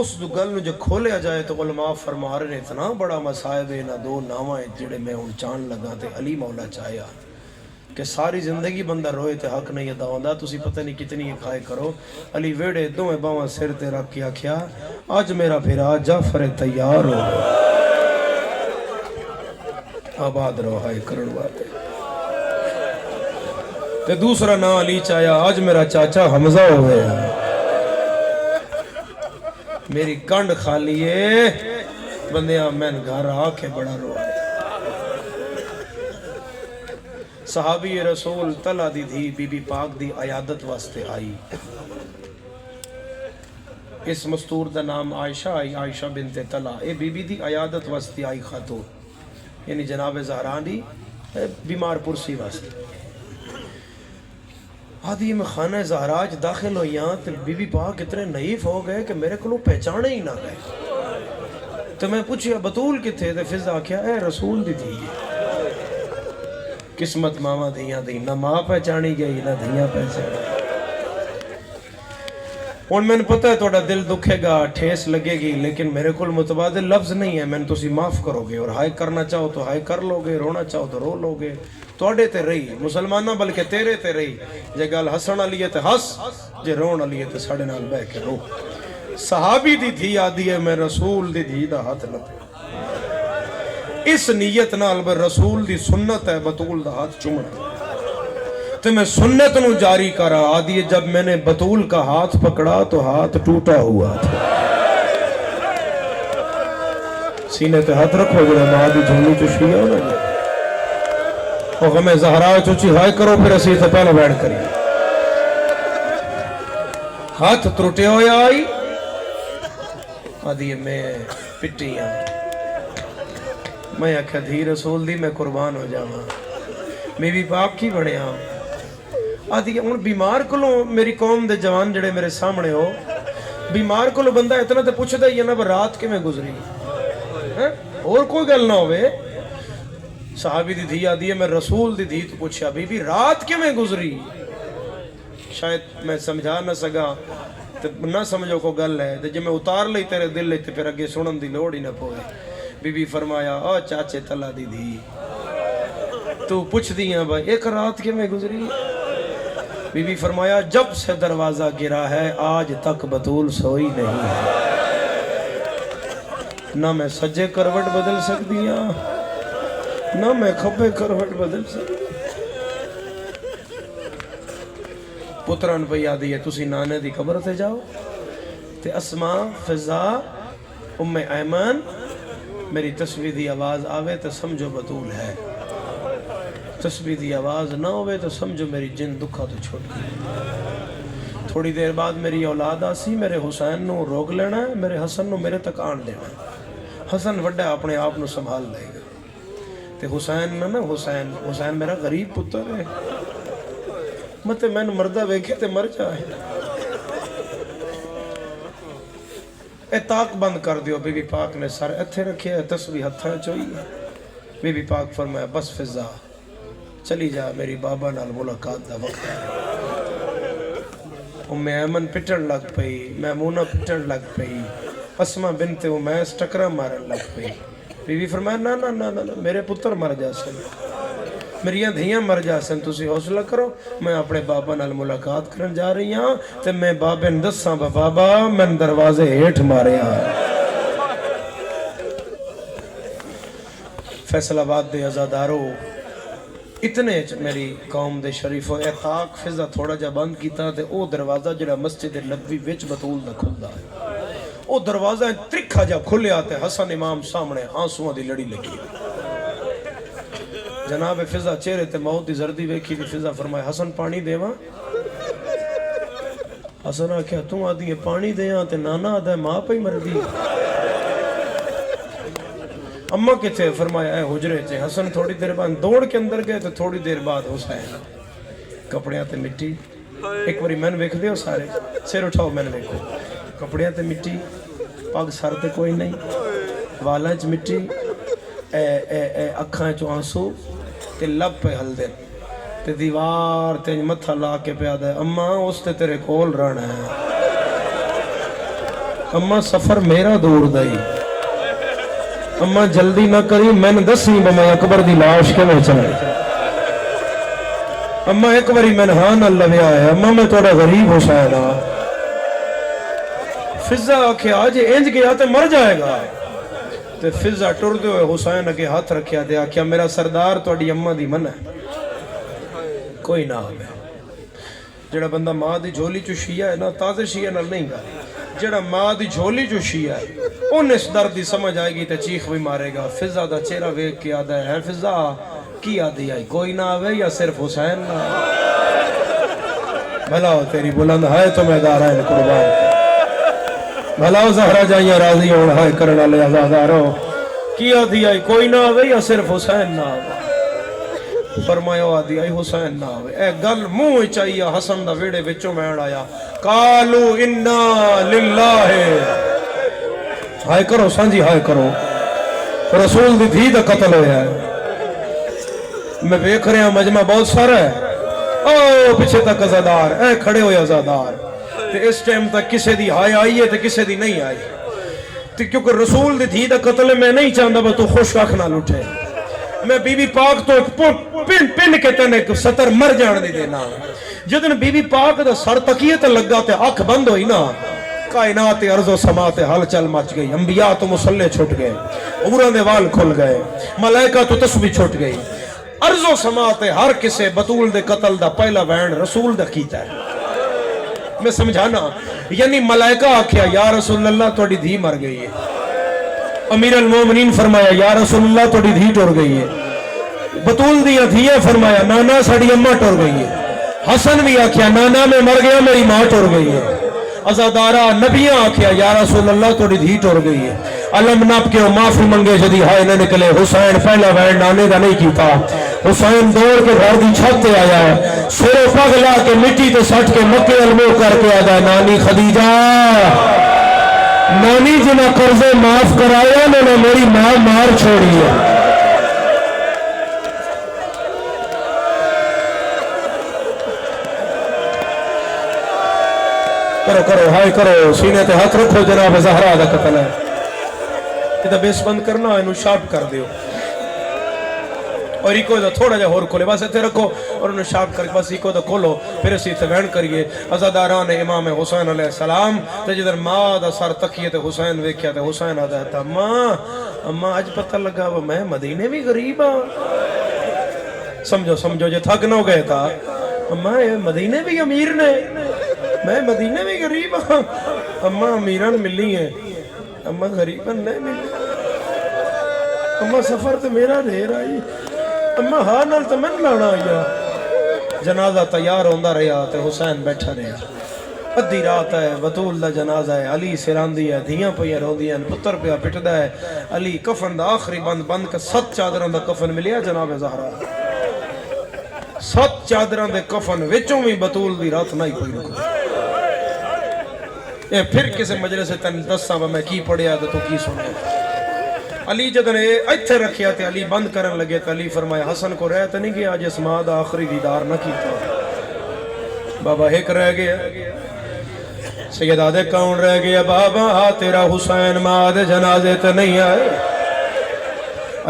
اس دو گل نو جو کھولیا جائے تو علماء فرما رہے ہیں اتنا بڑا مصائب ہے نہ دو نامہ جڑے میں ان چان لگا تے علی مولا چاہیا کہ ساری زندگی بندہ روئے تے حق نہیں ادا ہوندا. تسی پتہ نہیں کتنی کھائے کرو. علی ویڑے دویں باواں سر تے رکھ کے آکھیا آج میرا بھرا جعفر تیار ہو آباد رہو ہائے کرن واتے. تے دوسرا نا علی چاہیا آج میرا چاچا حمزہ ہو گیا میری کنڈ خالی ہے. بندیاں میں گھر آ کے بڑا رو. صحابی رسول طلع دی تھی بی بی پاک دی عیادت واسطے آئی. اس مستور دا نام عائشہ آئی عائشہ بنت طلع. اے بی بی دی عیادت واسطے آئی خاتون یعنی جناب زہرا دی بیمار پرسی واسطے. آدھی میں خانہ زہراج داخل ہوئیاں تو بی بی پاک اتنے نئیف ہو گئے کہ میرے کو پہچانے ہی نہ گئے. تو میں پوچھیا بطول کتھے تھے فضا کیا اے رسول دی تھی. قسمت ماما دیاں دی نہ ماں پہچانی گئی نہ دھیاں پہچانی. اور میں نے پتہ ہے توڑا دل دکھے گا ٹھیس لگے گی لیکن میرے کل متبادل لفظ نہیں ہے. میں نے تسی معاف کرو گے اور ہائے کرنا چاہو تو ہائے کر لو گے رونا چاہو تو رو لو گے. توڑے تے رہی مسلمانہ بلکہ تیرے تے رہی. جے گال ہسن علیہ تے ہس جے رون علیہ تے ساڑے نال بہ کے رو. صحابی دی دھی آدھی ہے میں رسول دی دھی دا ہاتھ نہ پہ. اس نیت نال بر رسول دی سنت ہے بطول دا ہاتھ چمڑا. تو میں سنت نو جاری کرا آدھی جب میں نے بطول کا ہاتھ پکڑا تو ہاتھ ٹوٹا ہوا تھا. سینے تے ہاتھ رکھو جڑا ماں دی جھولی چشی ہے نا اور غم زہرا چوچی ہائے کرو پھر اسی سے پہلے بیٹھ کری. ہاتھ ترٹے ہویا آئی آدھی میں پٹیاں میں آکھا دھی رسول دی میں قربان ہو جاواں میں بھی باپ کی بڑھیا. آدھی ان بیمار کلوں میری قوم دے جوان جڑے میرے سامنے ہو بیمار کلوں بندہ اتنا تے پوچھ دا ہی ہے نا رات کے میں گزری اور کوئی گل نہ ہوئے. صحابی دی دھی آدھی ہے میں رسول دی دھی تو پوچھا بی بی رات کے میں گزری. شاید میں سمجھا نہ سکا تے نہ سمجھو کو گل ہے تے جے میں اتار لئی تیرے دل وچ تے پھر اگے سنن دی لوڑ ہی نہ پوے بی بی فرمایا او چاچے تلا دی دھی تو پوچھ دیاں بھائی ایک رات کے میں گزری بی بی فرمایا جب سے دروازہ گرا ہے آج تک بطول سوئی نہیں ہے نہ میں سجے کروٹ بدل سکتی ہاں نہ میں کھبے کروٹ بدل سکتی پتران پہ یادی ہے تسی نانے دی قبر تے جاؤ تے اسما فضا ام ایمن میری تسبیح دی آواز آوے تو سمجھو بطول ہے تسبیح دی آواز نہ ہوئے تو سمجھو میری جن دکھا تو چھوٹ گئی تھوڑی دیر بعد میری اولاد آسی میرے حسین نو روک لینا ہے میرے حسن نو میرے تک آن دینا ہے حسن وڈا اپنے آپ نو سنبھال لے گا تے حسین نا حسین میرا غریب پتر ہے متے میں مردہ ویکھے تے مر جائے اے تاک بند کر دیو بی بی پاک نے سر اتھے رکھے تسبیح ہتھاں چوئی بی بی پاک فرمایا بس فضا چلی جا میری بابا نال ملاقات دا وقت ہے ام ایمن پٹن لگ پئی میمونہ پٹن لگ پئی اسما بنت امیس ٹکرا مارن لگ پئی بی بی فرمایا نا نا نا نا میرے پتر مر جا سن میریاں دھیاں مر جا سن تسی حوصلہ کرو میں اپنے بابا نال ملاقات کرن جا رہی ہاں تے میں بابے نے دساں بابا میں دروازے ہیٹھ مارے ہاں فیصل آباد دے عزادارو اتنے میری قوم دے شریفو اے تاک فضا تھوڑا جا بند کیتا تے او دروازہ جڑا مسجد نبوی وچ بطول دا کھلدا ہے او دروازہ ترکھا جا کھلیا تے حسن امام سامنے آنسواں دی لڑی لگی جناب فضا چہرے تے موت دی زردی ویکھی دی فضا فرمائے حسن پانی دیواں حسن آکھیا تو آدھی پانی دیاں تے نانا آدھا ہے ماں پہ مر دی اماں کتے فرمایا اے حجرے چے حسن تھوڑی دیر بعد دوڑ کے اندر گئے تو تھوڑی دیر بعد حسین کپڑیاں تے مٹی ایک باری میں ویکھ دیو سارے سر اٹھاؤ میں ویکھو کپڑیاں تے مٹی پاگ سر تے کوئی نہیں والاں چ مٹی اکھاں چ آنسو تے لب پہ ہل دے تے دیوار تے متھا لا کے پیا دے اماں اس تے تیرے کول رہنا ہے اماں سفر میرا دور دئی اماں جلدی نہ کری میں نے دسی میں اکبر دی لاش کے میں چلے اماں ایک باری میں ہاں نہ لویا ہے اماں میں تھوڑا غریب حسین ہاں فضا آکھے آج انج گیا تے مر جائے گا تے فضا ٹر دے ہوئے حسین اگے ہاتھ رکھیا دے آکھیا میرا سردار توڑی اماں دی من ہے کوئی نہ ہوئے جڑا بندہ ماں دی جھولی چو شیعہ ہے نا تازے شیعہ نہ نہیں گا جڑا ماں دی جھولی چو شیعہ ہے ان اس درد دی سمجھ آئے گی تے چیخ بھی مارے گا فضا دا چہرہ ویک کے آدھا ہے فضا کی آدھی آئی کوئی نہ آوے یا صرف حسین نہ بھلا ہو تیری بلند ہے تو میں دارائن قربان بھلا ہو زہرہ جائیاں راضی ہو ہائے کرنا لے آزادارو کی آدھی آئی کوئی نہ آوے یا صرف حسین نہ آوے فرمایا آدھی آئی حسین نہ آوے اے گل منہ چاہیے حسن دا ویڑے بچوں میں آیا قالو انا للہ ہائے کرو سانجی ہائے کرو رسول دی دھی دا قتل ہویا ہے میں دیکھ رہا مجمع بہت سارا ہے او پیچھے تک ازادار اے کھڑے ہوئے ازادار تے اس ٹائم تک کسے دی ہائے آئی ہے تے کسے دی نہیں آئی تے کیونکہ رسول دی دھی دا قتل میں نہیں چاہتا با تو خوش آنکھ نہ لٹھے میں بی بی پاک تو پن کے تن ایک سطر مر جان دی دینا جدن بی بی پاک دا سر تکیے تے لگا تے آنکھ بند ہوئی نا کائنات عرض و سماعت حل چل مچ گئی انبیاء تو مسلح چھوٹ گئے عمران دے وال کھل گئے ملائکہ تو تسبیح چھوٹ گئی عرض و سماعت ہر کسے بطول دے قتل دا پہلا وین رسول دا کیتا ہے میں سمجھانا یعنی ملائکہ آکھیا یا رسول اللہ توڑی دھی مر گئی ہے امیر المومنین فرمایا یا رسول اللہ توڑی دھی ٹور گئی ہے بطول دیا دھیا فرمایا نانا ساڑی اممہ ٹور گئی ہے حسن بھی آکھیا نانا میں مر گیا میری ماں ٹور گئی ہے ازادارہ نبیاں آکھیا یا رسول اللہ توڑی دھی ٹور گئی ہے علم نب کے معافی منگے جدی ہائے نہ نکلے حسین پہلا وین نانے دا نہیں کیتا حسین دوڑ کے گھر دی چھت تے آیا ہے سر پگ لا کے مٹی تے سٹ کے مکے المو کر کے آیا نانی خدیجہ نانی جنہ قرضے معاف کرایا انہوں نے میری ماں مار چھوڑی ہے کرو کرو ہائے کرو سینے تے ہاتھ رکھو جناب زہرا دا قتل ہے یہ بیس بند کرنا انہوں شارپ کر دیو اور ایکو دا تھوڑا جا ہور کھولے بس اتھے رکھو اور انہوں شارپ کر بس ایکو دا کھولو پھر اسی تھوین کریے عزاداران امام حسین علیہ السلام تے جدر ماں دا سر تکیے تے حسین ویکھیا تے حسین آدھا تا اماں آج پتہ لگا وہ میں مدینے بھی غریب ہاں سمجھو جو تھک نہ گئے تھا اماں مدینے بھی امیر نے میں مدینے بھی غریب ہاں اماں امیران ملی ہیں اماں غریباً نہیں ملی اماں سفر تو میرا دیر آئی اماں ہاں نال تو من لانا آیا جنازہ تیار ہوندہ رہا تے حسین بیٹھا رہا ادھی رات ہے بطول دا جنازہ ہے علی سران دی ہے دھیاں پہیا رو دی ہیں پتر پہیا پٹھدا ہے علی کفن دا آخری بند کے 7 چادران دا کفن ملیا جناب زہرا 7 چادران دے کفن وچوں بھی بطول دی رات نہیں پہی رکھو اے پھر کسے مجلس سے تن دساں میں کی پڑھیا تو کی سنے علی جدن ایتھے رکھیا تے علی بند کرن لگے تے علی فرمایا حسن کو رہ تے نہیں گیا جس ماں دا آخری دیدار نہ کیتا بابا ایک رہ گیا سید آدھے کون رہ گیا بابا تیرا حسین ماں دے جنازے تے نہیں آئے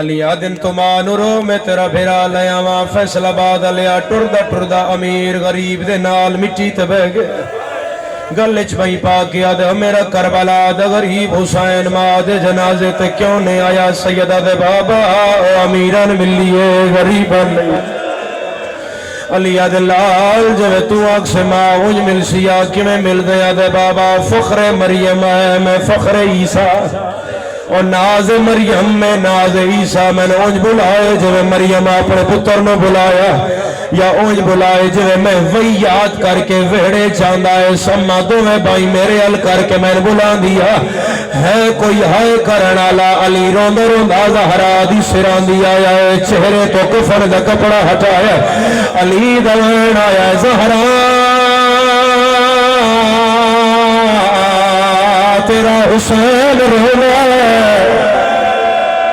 علی آدن تو مانورو میں تیرا بھیرا لیا ماں فیصلہ باد لیا ٹردہ امیر غریب دے نال مٹی تے بہ گئے گلچ بھائی پاک کیا دے میرا کربلا دے غریب حسین ماں دے جنازے تے کیوں نہیں آیا سیدہ دے بابا امیران ملیے غریبان نہیں علی عدلال جو تو آگ سے ماں اونج مل سیا کی میں مل دیا دے بابا فخر مریم ہے میں فخر عیسیٰ اور ناز مریم میں ناز عیسیٰ میں نے اونج بلائے جو مریم اپنے پتر نے بلایا یا اونج بلائے جو میں وہی یاد کر کے ویڑے چاندہ ہے سما دو میں بھائی میرے عل کر کے میں نے بلا دیا ہے کوئی ہائے کرنالا علی روندہ روندہ زہرا دی سران دیا ہے چہرے تو کفر دا کپڑا ہٹایا علی دوین آیا زہرا تیرا حسین رونا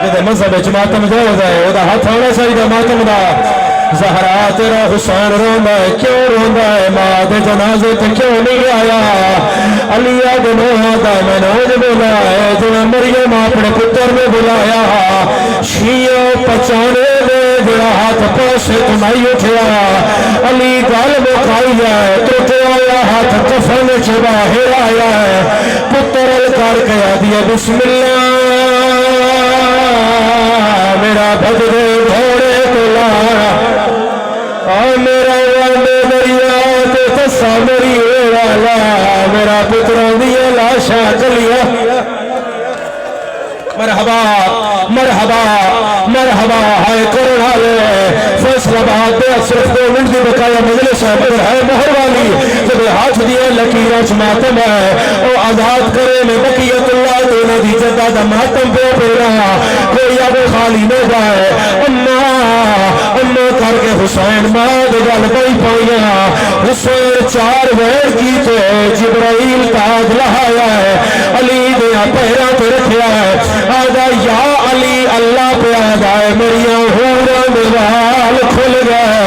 جدے مذہب ماتم جو ہے وہ دا ہاتھ ہونا چاہیے ماتم دا زہرا تیرا حسین رونا ہے کیوں رونا ہے ماں دے جنازے تے کیوں نہیں آیا علی آدنو آدھا میں نے انہیں بولا ہے جو مریم اپنے پتر میں بلایا شیعہ پچانے دے جڑا ہاتھ پاسے تمہیں اٹھیا علی گال مکھائی ہے تو آیا ہاتھ کفن چھ باہر آیا ہے پتر کر کے آدیا بسم اللہ میرا بھدرے گھوڑے کو لایا میرا وانے دریا تے تسا میری والا میرا پتروں دیا لاشا چلیا مرحبا مرحبا مرحبا ہائے کرنا لے فیصلہ بات دے صرف 2 منٹ دی بقایا مجلس ہے مگر ہے مہربانی جب ہاتھ دیا لکیرہ چماتم ہے او آزاد کرے میں بقیت اللہ دینا دی جدہ دا ماتم پہ رہا کوئی اب خالی نہ جائے اممہ کر کے حسین ماد گل بھائی پایا حسین 4 ویر کی تے جبرائیل تاج لہایا ہے علی دیا پہرا تے رکھیا ہے آدھا یا علی اللہ پہ آدھا ہے مریا ہورا میوال کھل گئے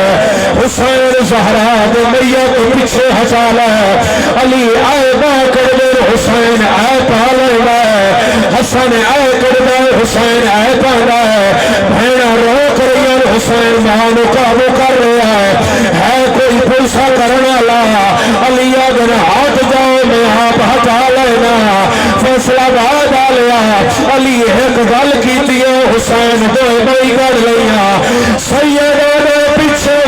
حسین زہرا دے مریا کو پیچھے ہچالا ہے علی آئے با کر دے حسین آئے پالے گئے حسن آئے کر دے حسین آئے پالا ہے بھیڑا روک رہی ہے حسین مانو کابو کر رہا ہے کوئی پوسا کرنا لایا علی آدھر ہاتھ جاؤ میں آپ ہٹا لینا فیصلہ بعد آلیا علی ایک گل کی تیو حسین دو بھائی گڑ لیا سیدہ نے پیچھے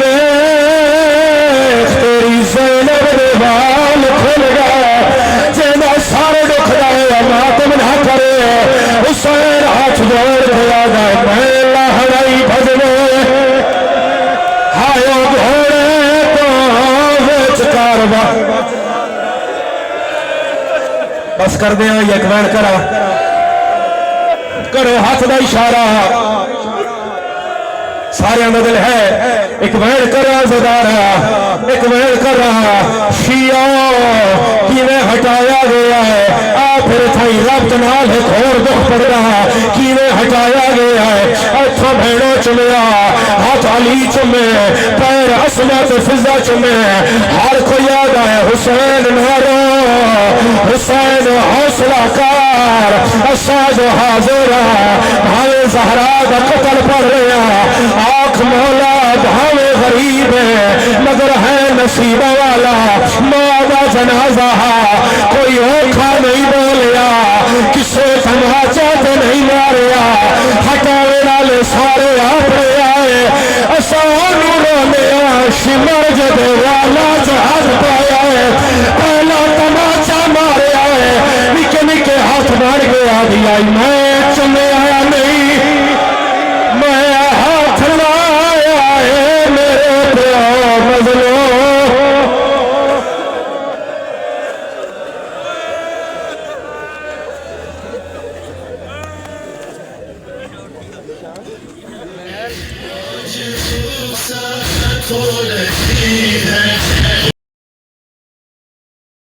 تیری زینب دے بال کھل گئے جینا سارے دکھ جائے ماتم نہ کرے حسین ہاتھ جوڑ دیا گئے میں لہرائی بھجنے ہائیو گھوڑے تو ویچ کاروا بس کر دیا یک وین کرا کرو ہاتھ دا اشارہ سارے اندر دل ہے ایک وین کر رہا زدارہ ایک وین کر رہا شیعہ کیویں ہٹایا گیا ہے پھر تھائی رب جنال ہے کھور دکھ پڑ رہا کیویں ہٹایا گیا ہے اتھا بھیڑا چمیا ہاتھ علی چمے پیر اسمت فضا چمے ہر کو یاد آئے حسین نارو حسین حوصلہ کار اسا جو حاضر بھاوے زہرا دا قتل پڑھ رہے آنکھ مولا بھاوے غریب مگر ہے نصیب والا ماں دا جنازہ کوئی اوکھا نہیں بولیا کسے تماچا تے نہیں ماریا ہٹاوے والے سارے اپنے آئے اسا رونے شمر جدے والا جہاز پایا ہے پہلا تماچا ماریا ہے نکے نکے ہاتھ مار گیا دیا میں چلے آیا نہیں میں ہاتھ لایا ہے میرے پیو مظلوم تو لگی ہے